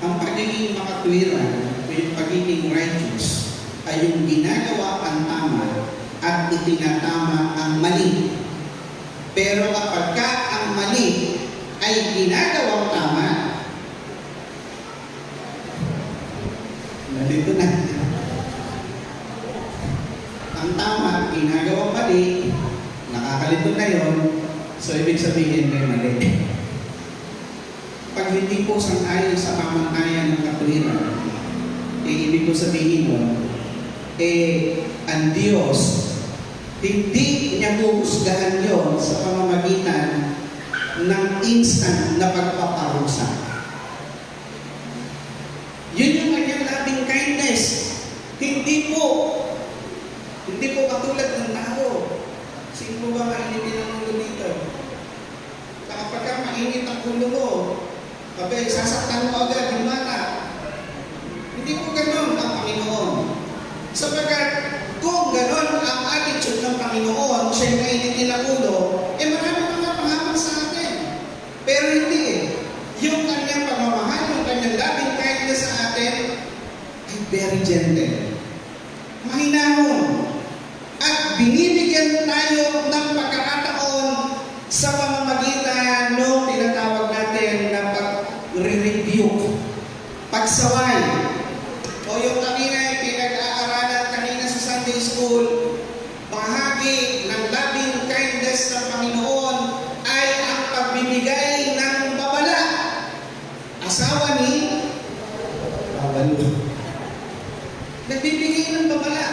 Ang pagiging makatwiran, yung pagiging righteous, ay yung ginagawa ang tama at itinatama ang mali. Pero kapag ang mali ay ginagawang tama, nalito na. Ang tama, ginagawang mali, nakakalito na yon, so ibig sabihin may mali. Pag hindi po sang-ayon sa pamantayan ng katuwiran, ibig ko sabihin nun, ang Diyos, hindi niya huhusgahan yon sa pamamagitan ng instant na pagpaparusa. Yun yung kanyang loving kindness. Hindi po katulad ng tao. Sino po ba mainitin ang ulo dito? Kapag mainit ang ulo mo, kapag sasaktan mo agad yung mata. Hindi po ganon ang Panginoon. Sapagkat kung ganon ang attitude ng Panginoon, siya'y mainitin ang ulo, marami mga pangaman sa atin. Pero hindi Yung kanyang pamamahal, yung kanyang loving kindness sa atin, ay very gentle. Mahinahon. At binibigyan tayo ng pagkakataon sa pamamagitan ng tinatawag natin na pag-re-rebuke, pagsaway. O yung kanina, pinag-aaralan kanina sa Sunday School, bahagi ng loving kindness ng Panginoon ay ang pagbibigay ng babala. Asawa ni Babalo. Nagbibigay ng babala.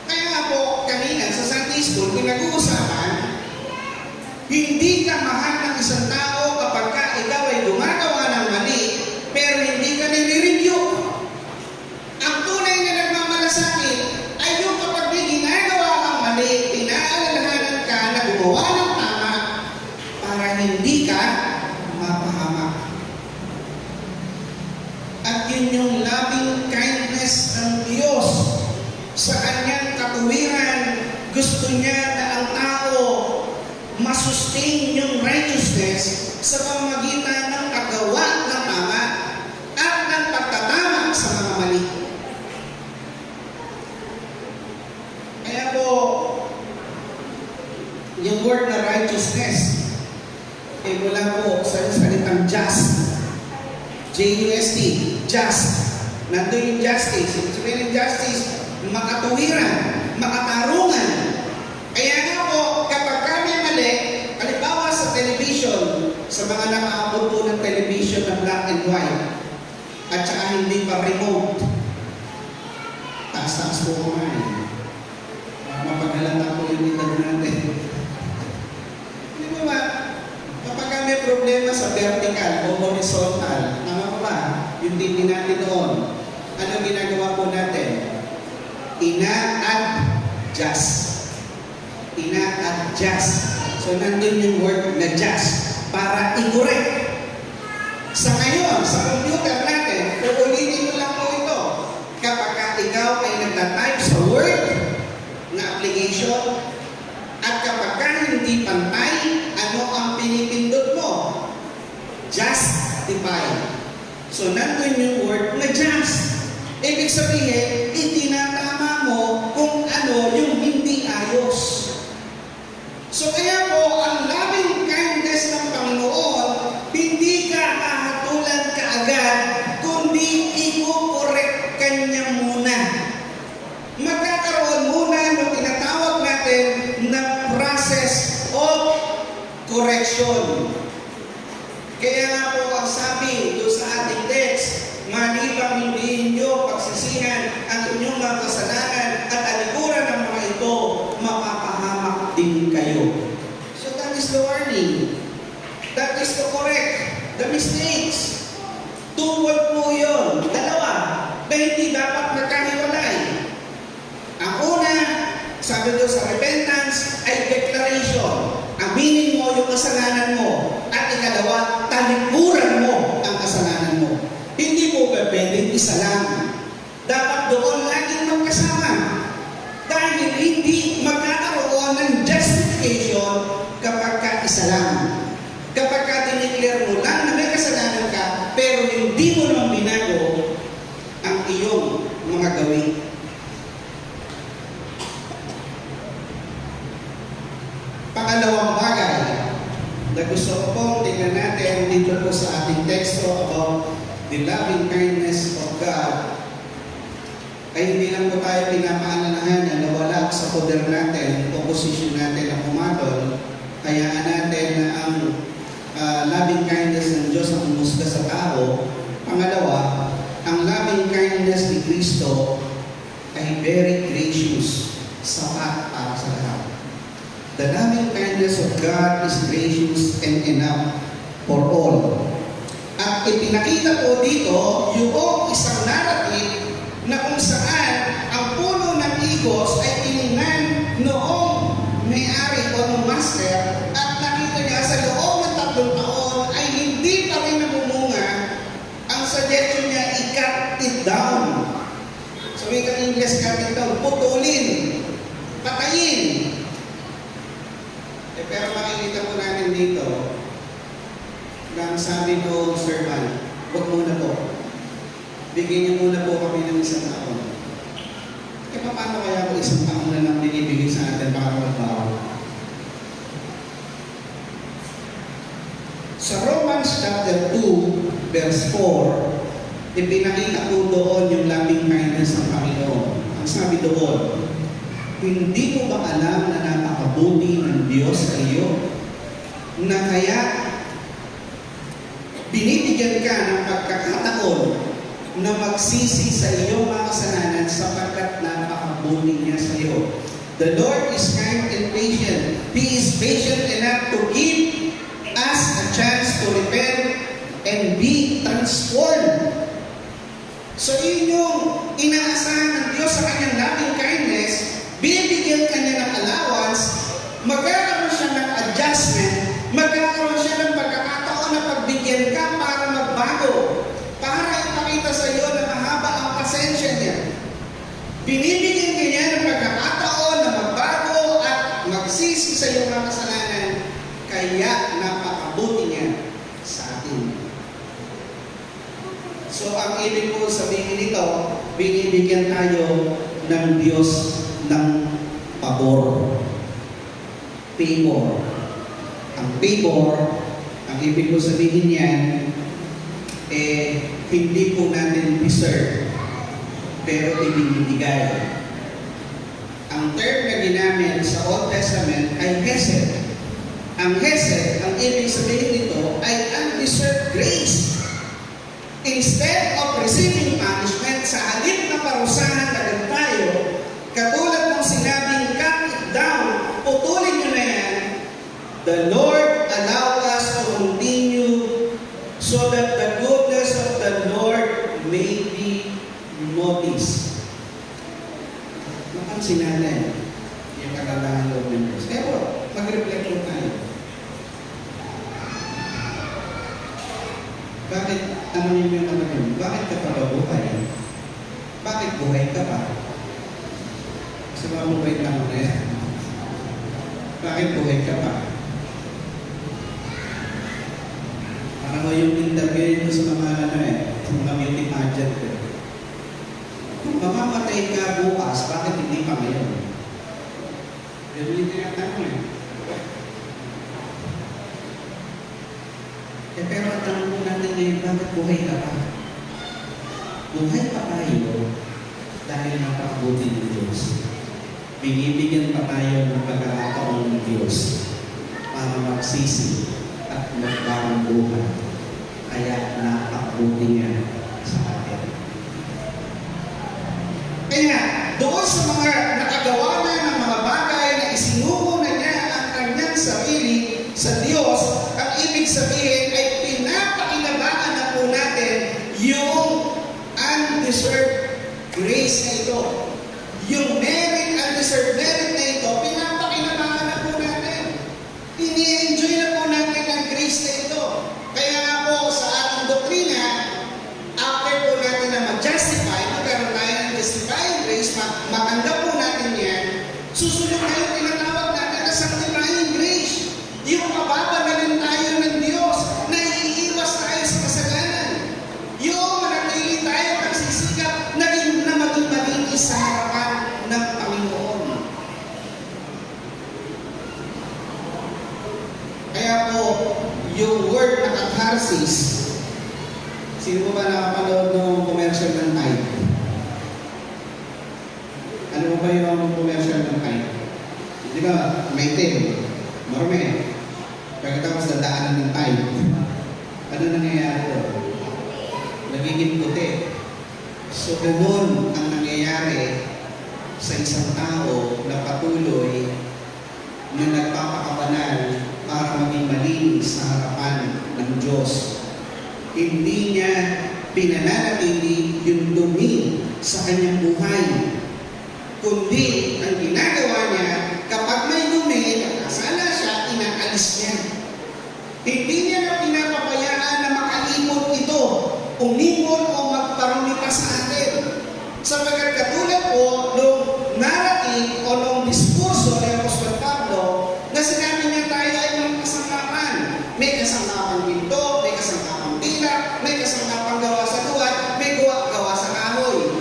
Kaya nga po, kanina sa Sunday School, pinag-uusapan, hindi ka mahal ng isang tao kapag ikaw ay gumagawa ng mali, pero hindi ka nire-review. Ang tunay na nagmamalasakit ay yung kapag may ginagawa kang mali, pinaalalahanan ka na gumawa ng tama para hindi ka mapahamak. At yun yung loving kindness ng Diyos sa kanyang katuwiran. Gusto niya na ang tao masustain yung righteousness righteousness sa pamamagitan ng paggawa ng tama at ng pagtatama sa mga mali. Kaya po, yung word na righteousness, mula po sa salitang just. J-U-S-T, just. Nandun yung justice. Ibig sabihin ng justice, makatuwiran, makatarungan. Kaya nga po, kapag kami mali, halimbawa sa television, sa mga nakaabot po ng television na black and white, at saka hindi pa remote, taas-taas po kumain. Mapaghalata po yung edad natin. Hindi mo ba, kapag may problema sa vertical o horizontal, tama pa ba? Yung TV natin noon, ano ginagawa po natin? Ina-adjust. Ina-adjust. So, nandun yung word na just para i-correct. Sa ngayon, sa computer natin, uulitin ko lang po ito. Kapag ikaw ay nagtatype sa Word na application, at kapag hindi pantay, ano ang pinipindot mo? Justify. So, nandun yung word na just. Ibig sabihin, itinatama mo kung ano yung hindi ayos. So, kaya po, ang loving kindness ng Panginoon, hindi ka hahatulan kaagad, kundi i-correct ka niya muna. Magkakaroon muna ng tinatawag natin na process of correction. Kaya nga po ang sabi doon sa ating text, malibang hindi ninyo pagsisihan ang inyong mga kasalanan at alikuran ng mga ito, mapapahamak din kayo. So that is the warning. That is to correct the mistakes. Tuwag po yun. Dalawa, na hindi dapat magkahiwalay. Ang una, sabi doon sa repentance, ay declaration. Aminin mo yung kasalanan mo. At ikalawa, talikuran mo ang kasalanan mo. Hindi po ba pwedeng isa lang? Dapat doon laging magkasama. Dahil hindi magkakaroon ng justification kapag ka isa lang. Kapag ka dineclare mo lang na may kasalanan ka, pero hindi mo naman binago ang iyong mga gawin. Pangalawang bagay na gusto ko pong tingnan natin dito po sa ating teksto about the loving kindness of God, ay hindi lang po tayo pinapaalalahanan na wala sa poder natin o posisyon natin na pumatol. Hayaan natin na ang loving kindness ng Diyos ang umusga sa tao. Pangalawa, ang loving kindness ni Kristo ay very gracious, sapat para sa lahat. The loving kindness of God is gracious and enough for all. At ipinakita po dito yung isang narrative na kung saan ang puno ng igos ay tinignan noong may-ari o ng master at nakita niya sa loob ng 3 taon ay hindi pa rin namumunga. Ang suggestion niya, i-cut it down. So may ka-English, cut it down, putulin, patayin. Pero makikita po natin dito na ang sabi ko, servant, huwag muna po. Bigyan niyo muna po kami ng 1 taon. Paano kaya kung 1 taon na lang binibigay sa atin para magbago? Sa Romans chapter 2, verse 4, ipinakita po doon yung loving kindness ng Panginoon. Ang sabi doon, hindi mo ba alam na napakabuti ng Diyos sa iyo? Na kaya binibigyan ka ng pagkakataon na magsisi sa iyong mga kasalanan sapagkat napakabuti niya sa iyo. The Lord is kind and patient. He is patient enough to give us a chance to repent and be transformed. So yun yung inaasahan ng Diyos sa kanyang loving kindness. Bibigyan ka niya ng allowance, magkakaroon siya ng adjustment, magkakaroon siya ng pagkakataon na pagbigyan ka para magbago, para ipakita sa iyo na mahaba ang pasensya niya. Binibigyan ka niya ng pagkakataon na magbago at magsisi sa iyong mga kasalanan, kaya napakabuti niya So ang ibig po sabihin nito, binibigyan tayo ng Diyos ng pabor. Favor. Ang favor, ang ibig po sabihin niyan, hindi po natin deserve, pero ibinibigay. Ang term na ginamit sa Old Testament ay Hesed. Ang Hesed, ang ibig sabihin nito ay undeserved grace. Instead of receiving punishment, sa halip na parusahan agad tayo, katulad ng sinabing cut it down, putulin nyo na yan, the Lord allowed us to continue so that the goodness of the Lord may be noticed. Napansin natin yung kagalahan loob ng Diyos. Pero, mag-reflect lang tayo. Bakit, ano yung naman, bakit ka pa buhay? Bakit buhay ka pa? Sa mga buhay ka mo na yan. Bakit buhay ka pa? Parang mo yung interview sa mga sa mga beauty pageant ko. Kung mamamatay ka bukas, bakit hindi pa ngayon? Pero hindi tinatanong eh. Pero ang tanong po natin ngayon, bakit buhay ka pa? Buhay pa tayo dahil napakabuti ng Diyos. Binibigyan pa tayo ng pagkakataon ng Diyos para magsisi at magbagong buhay. Kaya napakabuti niya sa atin. Kaya, doon sa mga nakagawa na ng mga bagay na isinuko na niya ang kanyang sarili sa Diyos, ang ibig sabihin ay pinapakinabangan na po natin yung undeserved grace na ito. Yung merit, undeserved merit na ito, pinapakinabangan na po natin. Ini-enjoy na po natin ang grace na ito. Kaya nga po sa ating doktrina, after po natin na mag-justify, magkaroon tayo ng justifying grace, matanggap po natin yan, susunod na yung tinatawag natin na sanctifying grace. Yung mababagalin tayo ng Diyos, na iiwas tayo sa kasalanan. Yung manatili tayo pagsisikap, na maging malinis sa harapan ng Panginoon. Kaya po, yung word na catharsis, sino ba nakapanood ng commercial ng Tide? Ano ba yung commercial ng Tide? Di ba, may itim, marumi. Pagkatapos dadaanan ng Tide, ano nangyayari po? Nagiging puti. So, ganun ang nangyayari sa isang tao na patuloy na nagpapakabanal para maging malinis sa harapan ng Diyos. Hindi niya pinananatili yung dumi sa kanyang buhay. Kundi, ang ginagawa niya, kapag may dumi, nakasala siya, inaalis niya. Hindi niya na pinapabayaan na makalimot ito, umimot o magparumi pa sa atin. Sapagkat katulad po, nung narrative o nung diskurso ni Apostol Pablo, na sinabi niya tayo ay may kasangkapan. May kasangkapang pinto, may kasangkapang tila, may kasangkapang gawa sa luwad, may gawa sa kahoy.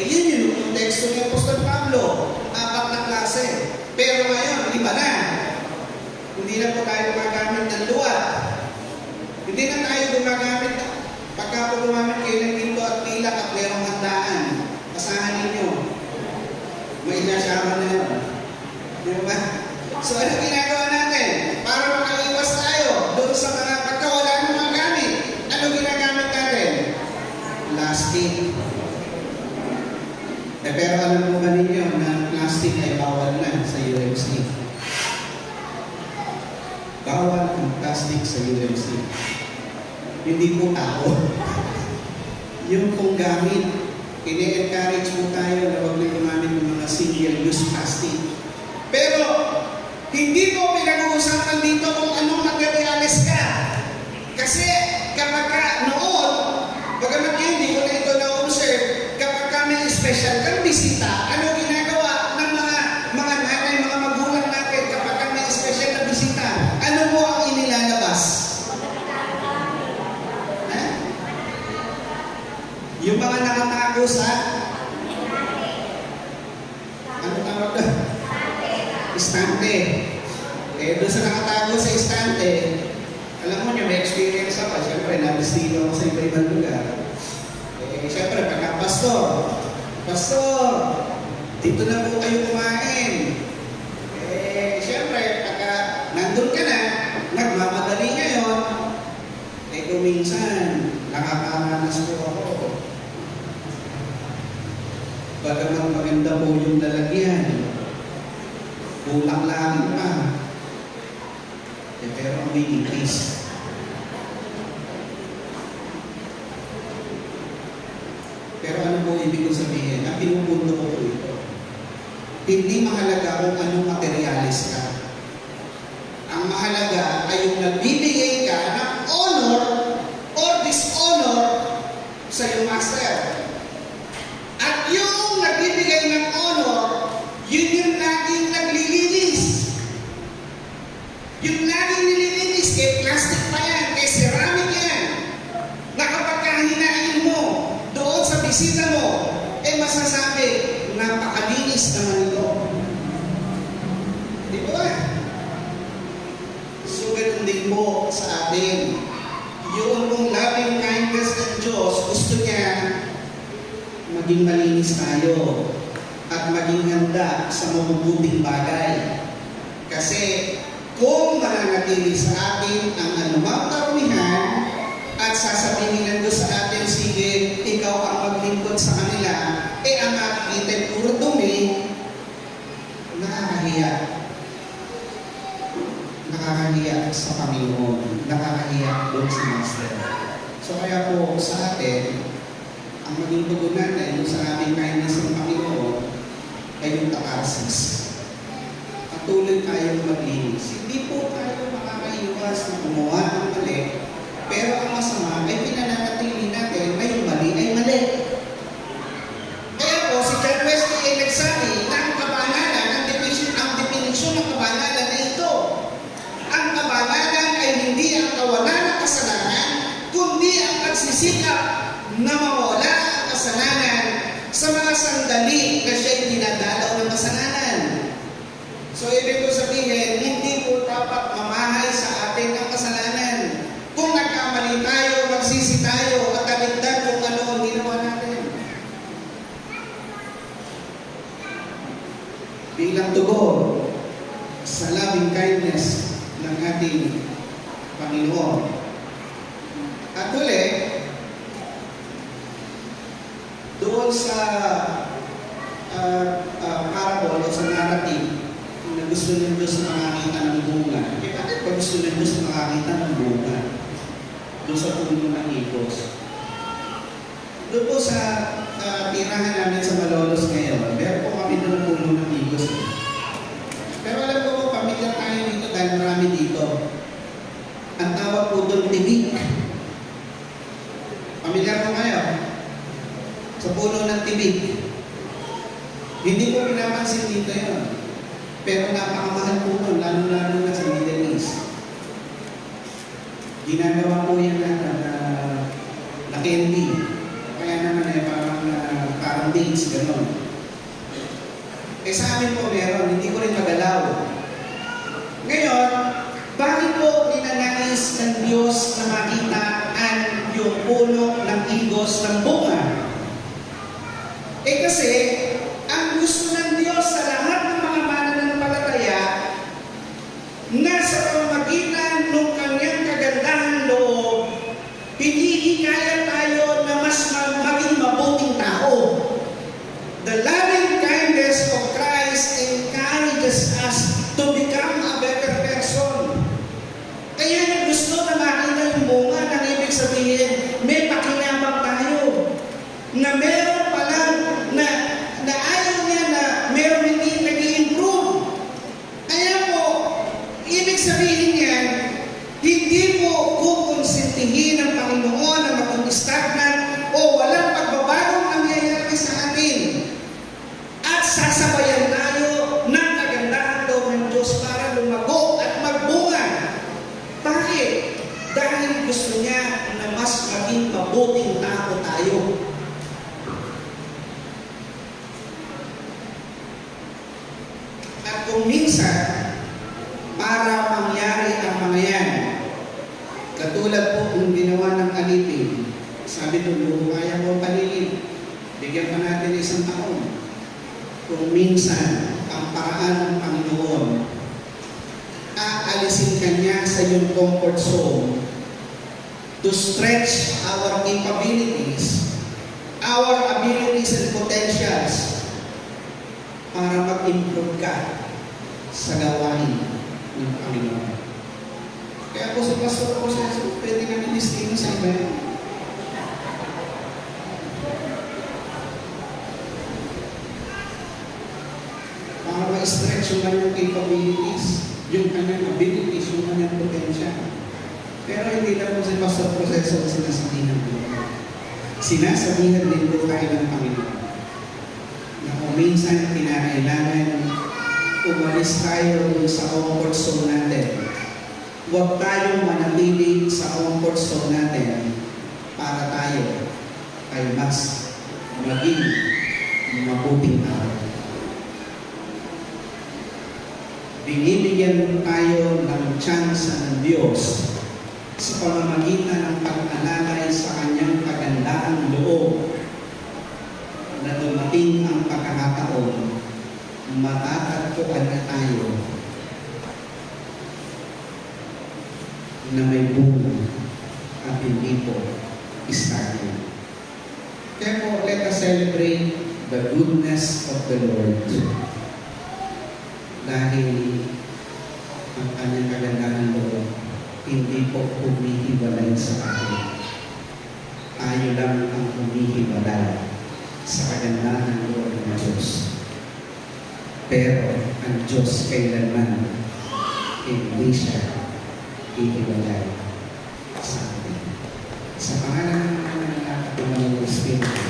Yun yung konteksto ni Apostol Pablo. 4 na klase. Pero ngayon, iba na. Hindi na po tayo gumagamit ng luwad. Hindi na tayo gumagamit. Pagka po gumamit kayo ng pinto at tila at lerong handaan, asahan ninyo. May inasyaman na yun. Di ba? So, ano ginagawa natin? Para makaiwas tayo doon sa mga pagkawala ng mga gamit. Ano ginagamit natin? Plastic. Pero alam mo ba ninyo na plastic ay bawal na sa UMC? Bawal ang plastic sa UMC. Hindi po tao. Yung pong gamit, ini-encourage po tayo na huwag na gumamit ng mga single-use plastic. Pero, hindi po pinag-uusapan dito kung anong materials ka. Kasi, kapag ka noon, bagamat yun, hindi ko na ito na-observe, kapag ka may special kang bisita, ano ginagawa ng mga nanay, mga magulang natin, kapag ka may special na bisita, ano po ang inilalabas? Yung mga nakatago sa ano tawag doon? Istante. Eh, doon sa nakatago sa istante, alam mo niyo, may experience ako. Siyempre, nabistino ako sa iba-ibang lugar. Eh, siyempre, pagka Pastor, dito na po kayo kumain. Eh, siyempre, pagka nandun ka na, nagmamadali ngayon, eh, kung minsan, nakakaranas po ako. Bagamat maganda po yung lalagyan, kulang lang pa. Eh, pero may increase. Pero ano po ibig ko sabihin? Ang pinupunto ko po ito. Hindi mahalaga kung anong materialis ka. Ang mahalaga ay yung nagbibigay ka ng honor or dishonor sa iyong master. At yung nagbibigay ng honor, yun yung laging naglilinis. Yung laging nililinis, kay plastic pa yan, kay ceramic yan. Na kapag kahinain mo doon sa bisita mo, eh masasabi, napakalinis naman ito. Di ba? So, ganun din po sa atin. Yung kung loving kindness ng Diyos, gusto niya maging malinis tayo at maging handa sa mabubuting bagay. Kasi kung mananatili sa atin ang anumang karumihan at sasabihin ng Diyos sa atin, sige, ikaw ang maglingkod sa kanila, eh ang makikita puro dumi, nakakahiya. Nakakahiya sa Panginoon, nakakahiya doon sa Master. So kaya po sa atin, ang maging tugunan ay yung sa aming kindness ng Panginoon ay yung takarsis. Patuloy tayong maglinis. Hindi po tayo makakaiwas na gumawa ng mali, pero ang masama ay pinananatili natin na yung mali ay mali. Kaya po, si John Wesley ay nagsabi na ang kabanalan, ang definisyon ng kabanalan ay ito. Ang kabanalan ay hindi ang kawalan ng kasalanan, kundi ang pagsisikap na mawala ang kasalanan sa mga sandali na siya'y dinadalaw ng kasalanan. So, ibig ko sabihin, hindi po dapat mamahay sa atin ang kasalanan. Kung nagkamali tayo, magsisi tayo, at talindan kung ano ang ginawa natin. Bilang tugon sa loving kindness ng ating Panginoon. At ulit, doon sa parable o sa narrative, na gusto ng Diyos na makakita ng bunga. Eh, bakit ba gusto ng Diyos na makakita ng bunga? Doon sa puno ng higos. Doon po sa tirahan namin sa Malolos ngayon, meron po kami doon ng puno ng higos. Pero alam ko po, pamilya tayo dito dahil marami dito. Ang tawag po doon, tibig. Pamilyar po kayo? Sa puno ng tibig. Hindi po pinapansin dito yun. Pero napakamahal po nun, lalo-lalo na sa Middle East. Ginagawa po yan na candy. Kaya naman eh, parang dates, gano'n. Eh sa amin po meron, hindi ko rin magalaw. Ngayon, bakit po ninanais ng Diyos na makitaan yung puno ng higos ng bunga? Eh kasi, ang gusto ng Diyos sa lahat ng mga mananampalataya na sa pamamagitan ng kanyang kagandahan loob, hinihikayat tayo na mas maging mabuting tao. The loving kindness of Christ encourages us to become a better person. Kaya gusto na makita yung bunga ng ibig sabihin, may pakinabang tayo na meron palang na ayaw niya na meron hindi nag-i-improve. Kaya po, ibig sabihin niyan, hindi mo kukonsintihin ng Panginoon na maging stagnant o walang pagbabagong nangyayari sa atin. At sasabayan tayo ng kagandahan loob ng Diyos para lumago at magbunga. Bakit? Dahil gusto niya na mas maging mabuting tao tayo. kung minsan, para mangyari ang mga yan, katulad po kung ginawa ng alipin, sabi doon, kaya ko panilin, bigyan pa natin isang taon. Kung minsan, ang paraan ng Panginoon, aalisin kanya sa iyong comfort zone to stretch our capabilities, our abilities and potentials para mag-improve ka sa gawain ng Panginoon. Kaya po sa pastor proseso, pwede namin listingin sa iba yan. Para ma-stretch yung kanyang capabilities, yung kanyang abilities, yung kanyang potential. Pero hindi lang po si pastor proseso ang sinasabihan po. Sinasabihan din po tayo ng Panginoon na kung minsan kinakailangan umalis tayo sa comfort zone natin. Huwag tayong manatili sa comfort zone natin para tayo ay mas maging mabuting tao. Binibigyan tayo ng tsansa ng Diyos sa pamamagitan ng pag-alalay sa kanyang kagandaang loob na dumating ang pagkakataon, matatagpuan na tayo na may bunga at hindi po stagnant. Kaya po, let us celebrate the goodness of the Lord. Dahil ang kanyang kagandahan loob hindi po humihiwalay sa atin. Tayo lang ang humihiwalay sa kagandahan loob ng Diyos. Pero ang Diyos kailanman hindi siya hihiwalay sa atin. Sa pangalan ng mga nakatulong ng Espiritu.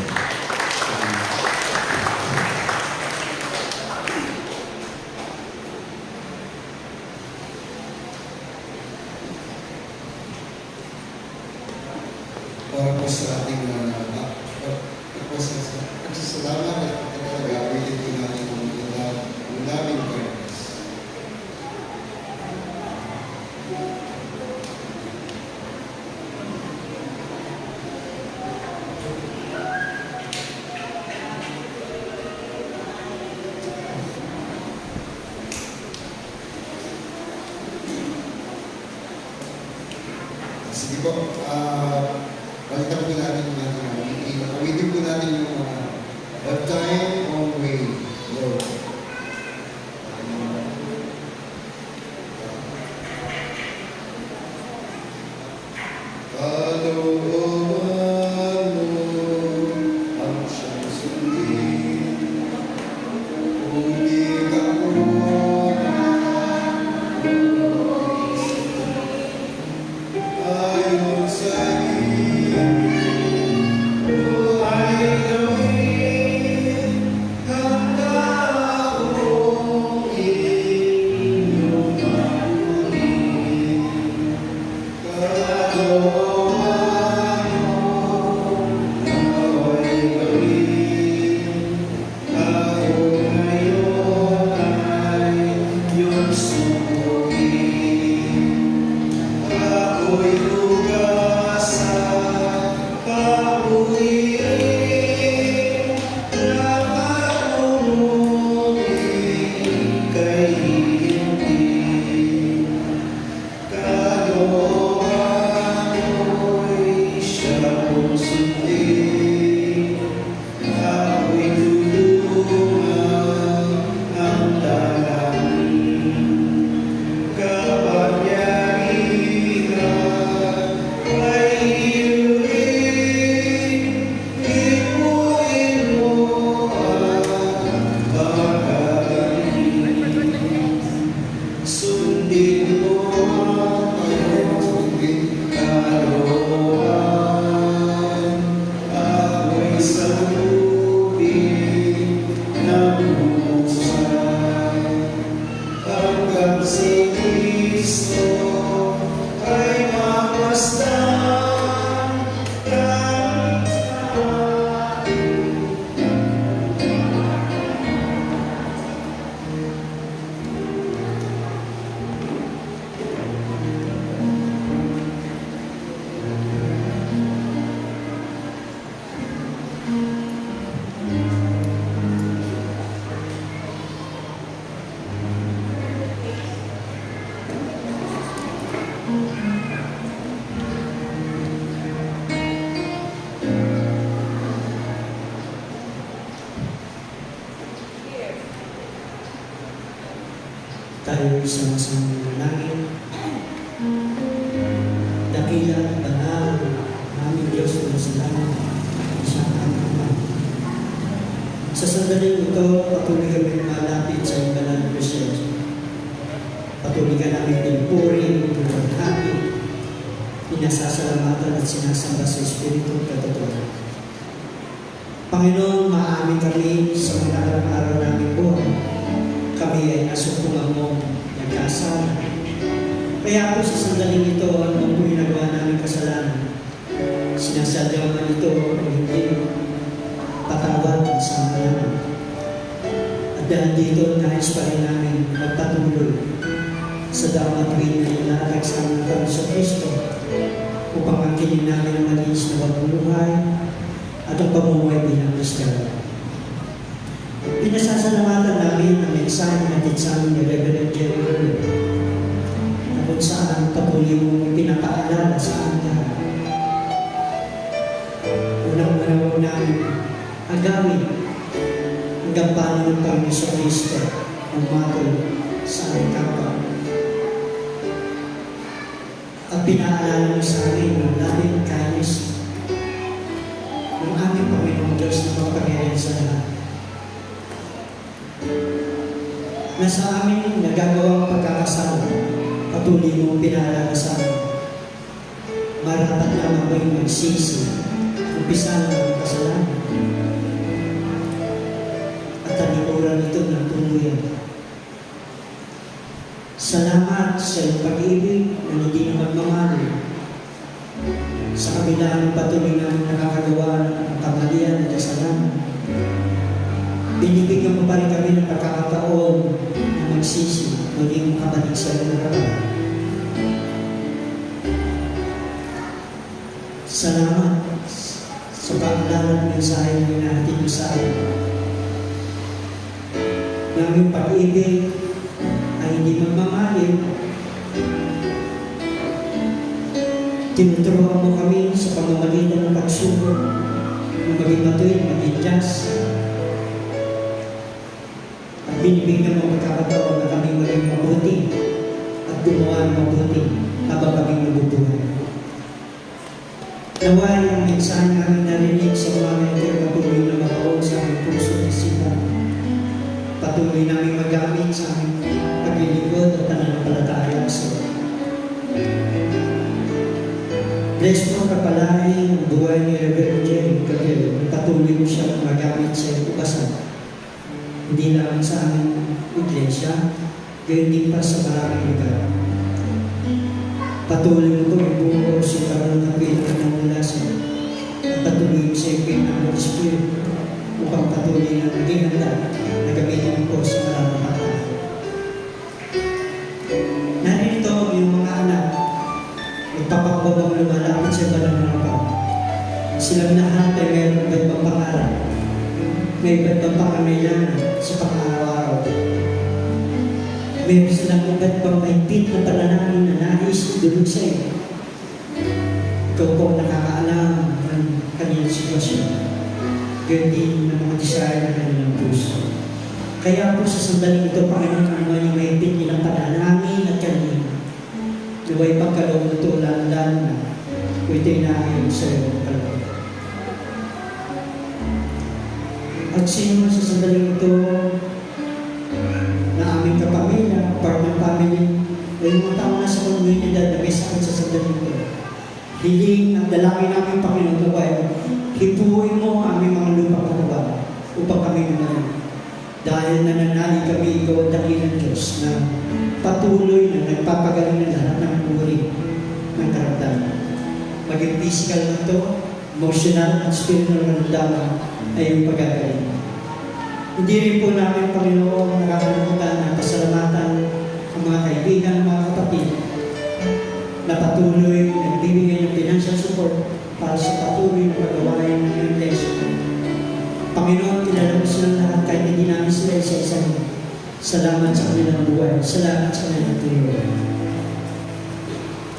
Para po sa ating pagsasalamat at pagkakagawitin po natin ang daming purpose. Sige po, balikan po natin yung natin. Awitin po natin yung the time on way, Lord. Kalooban mo ang siyang sundin. Hindi ka ayon sa iyo ay gawin. Tayo sama-sama manalangin. Dakila, banal, aming Diyos na sa langit, isang Ama. Sa sandaling ito, patuloy kami malapit sa iyong banal na presensya. Patuloy ka namin pinupuri, pinaghahapi, pinasasalamatan at sinasamba sa Espiritu Katotohanan. Panginoon, maamin kami sa mga araw namin buhay. Kami ay nasupungan mong nagkasala. Kaya po sa sandaling ito, ano po ginagawa namin kasalanan? Sinasadya man ito o hindi patawad sa mga. At dahil dito, nais pa rin namin magpatuloy sa damatuin na ilalagay sa aming Panginoon Kristo upang angkinin namin ang malinis na pagbuhay at ang pamumuhay bilang Kristiyano. Pinasasalamatan namin ang mensahe natin sa amin ni Reverend Jerry Rullo na kung saan patuloy mong pinapaalala sa amin lahat. Unang-una mo namin agawin ang gampanan ng Panginoon sa Kristo ang matol sa aming kapwa. At pinaalala mo sa amin ang loving kindness ng aming Panginoong Diyos na magpangyayan sa lahat. Na sa amin nagagawang pagkakasala, patuloy mong pinaalala sa amin. Marapat lamang mo yung magsisi, umpisa ng kasalanan. At talikuran ito ng tuluyan. Salamat sa iyong pag-ibig na hindi naman mamali. Sa kabila ng patuloy namin nakakagawa ng kamalian at kasalanan, binibigyan mo pa rin kami ng pagkakataon na magsisi, muling makabalik sa iyong harapan. Salamat sa pag-alala ng mensahe na hinahatid mo sa amin. Na aming pag-ibig ay hindi magmamalim. Tinuturuan mo kami sa pamamagitan ng pagsubok na maging matuwid, maging just. At binibigyan mo magkakataon na kami maging mabuti at gumawa ng mabuti habang kami nabubuhay. Naway ang mensahe namin narinig sa mga mentor na patuloy na makaon sa aming puso at isipan. Patuloy namin magamit sa aming paglilingkod at pananampalataya sa iyo. Bless mo kapalain ang buhay ni Reverend Jerry Cabello. Patuloy mo siya magamit sa iyong ubasan. Hindi lang sa aming iglesia, gayon din pa sa maraming lugar. Patuloy mo kung ibuo si Karoon ng Pilihan ng Mulasan. Patuloy mo sa iyong ng Espiritu upang patuloy na maging handa na gamitin mo po sa maraming hata. Narito yung mga anak, nagpapakababang lumalapit sa ibalang harapan. Silang lahat ay mayroong iba't ibang pangarap. May iba't ibang pangangailangan sa pang-araw-araw. Mayroon silang iba't ibang mahigpit na panalangin na nais dulog sa iyo. Ikaw po nakakaalam ng kanilang sitwasyon. Ganyan din ng mga desire ng kanilang puso. Kaya po sa sandaling ito, Panginoon, ang mga yung mahigpit nilang panalangin at kanina. Naway pagkaloob na ito, lalo na kung ito'y naayon sa iyo kaloob. At sino sa sandaling ito na aming kapamilya, part ng family, ay mga tao na sa komunidad na may sakit sa sandaling ito. Hiling at dalangin namin, Panginoon, Kabay, hipuin mo ang aming mga lupang katawan upang kami gumaling. Dahil nananalig kami, ikaw ang dakilang Diyos na patuloy na nagpapagaling ng lahat ng buhay ng karamdaman. Maging physical na ito, emotional at spiritual na nagdaman ay yung pagagaling. Hindi rin po namin, Panginoon, nakakalimutan na pasalamatan ang mga kaibigan, mga kapatid na patuloy na nagbibigay ng financial support para sa patuloy na paggawain ng iglesia. Panginoon, kilala mo silang lahat kahit hindi namin sila isa-isa. Salamat sa kanilang buhay. Salamat sa kanilang tulong.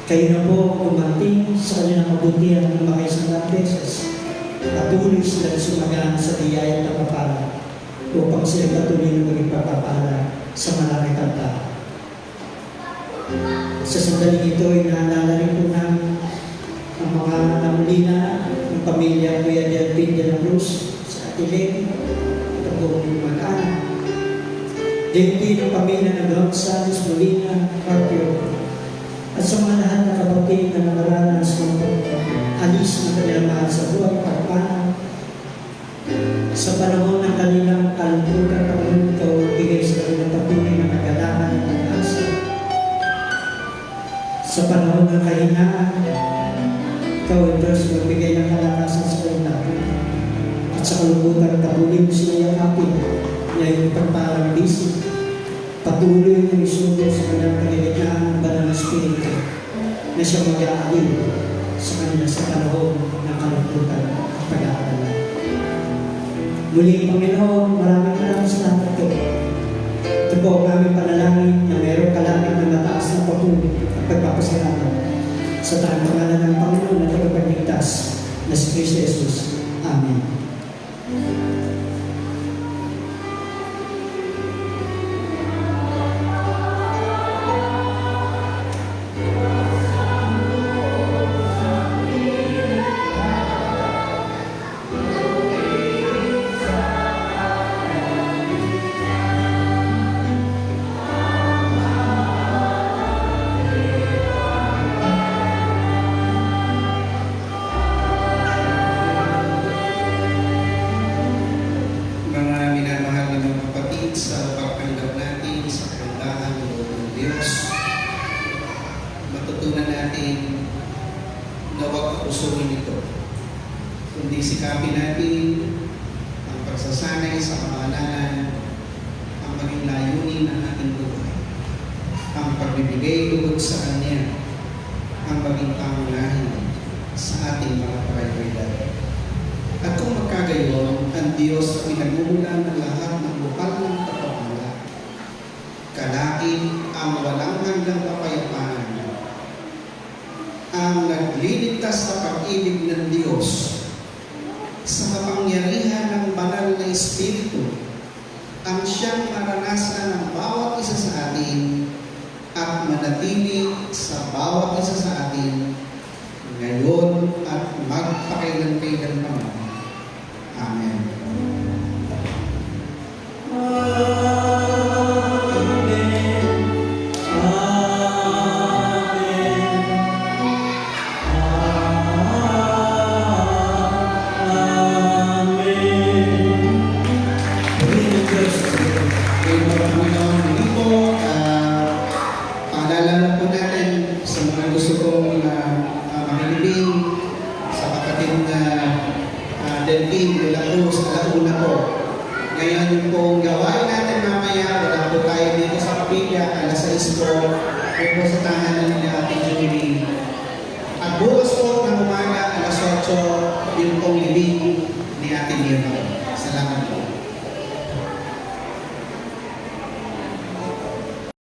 Kayo na po umating sa kanilang kabutihan ng makaisang beses. Patuloy silang sumagana sa biyaya at kapapala upang sila patuloy na maging pagpapala sa maraming kanta. Sa sandaling ito, inaalala rin po namin ang mga namulina ng pamilya Kuya Delpin de la Cruz sa Atilen, at ang buong mag-anak. Din ang pamilya ng Gonzales Molina, Carpio, at sa mga lahat na kapatid na nakaranas ng alis ng kanilang mahal sa buhay pagpanaw. Sa panahon ng kanilang kalungkutan, Panginoon, ikaw bigay sa kanilang patuloy na kagalakan at pag-asa. Sa panahon ng kahinaan, ikaw, Diyos, magbigay ng kalakasan sa kanilang. At sa kalungkutan, patuloy mo sila yakapin na yung pagparang bisig. Patuloy na isubo sa kanilang kaniligtaan ng banal na Espiritu na siya mag-aalin sa kanila sa panahon ng kalungkutan at pag-aalala. Muli, Panginoon, maraming salamat po. Ito po ang aming panalangin na mayroong kalapit na mataas na patuloy at pagpapasalamat sa taong pangalan ng Panginoon na tagapagligtas na si Kristo Jesus. Amen. Mga minamahal na mga kapatid, sa pagtanggap natin sa kagandahan ng loob ng Diyos, matutunan natin na huwag kapusuhin ito, kundi sikapin natin ang pagsasanay sa kamalanan, ang maging layunin ng ating buhay, ang pagbibigay lugod sa Kanya, ang maging pangunahin sa ating mga prioridad. At kung magkagayon, ang Diyos ang pinagmumulan ng lahat ng bukal ng kapamala, kalakip ang walang hanggang kapayapaan, ang nagliligtas sa pag-ibig ng Diyos, sa kapangyarihan ng banal na Espiritu, ang siyang maranasan ng bawat isa sa atin at manatili sa bawat isa sa atin ngayon at magpakailan-kailan naman. Amen. Paalala po natin sa mga gusto kong makilibing sa kapatid na Delpin de la Cruz, alauna po. Ngayon pong gawain natin mamaya, wala po tayo dito sa kapilya, alas 6 po, po sa tahanan ni Ate Julie. At bukas po ng umaga, alas 8, yun pong libing ni Ate Mirna. Salamat po.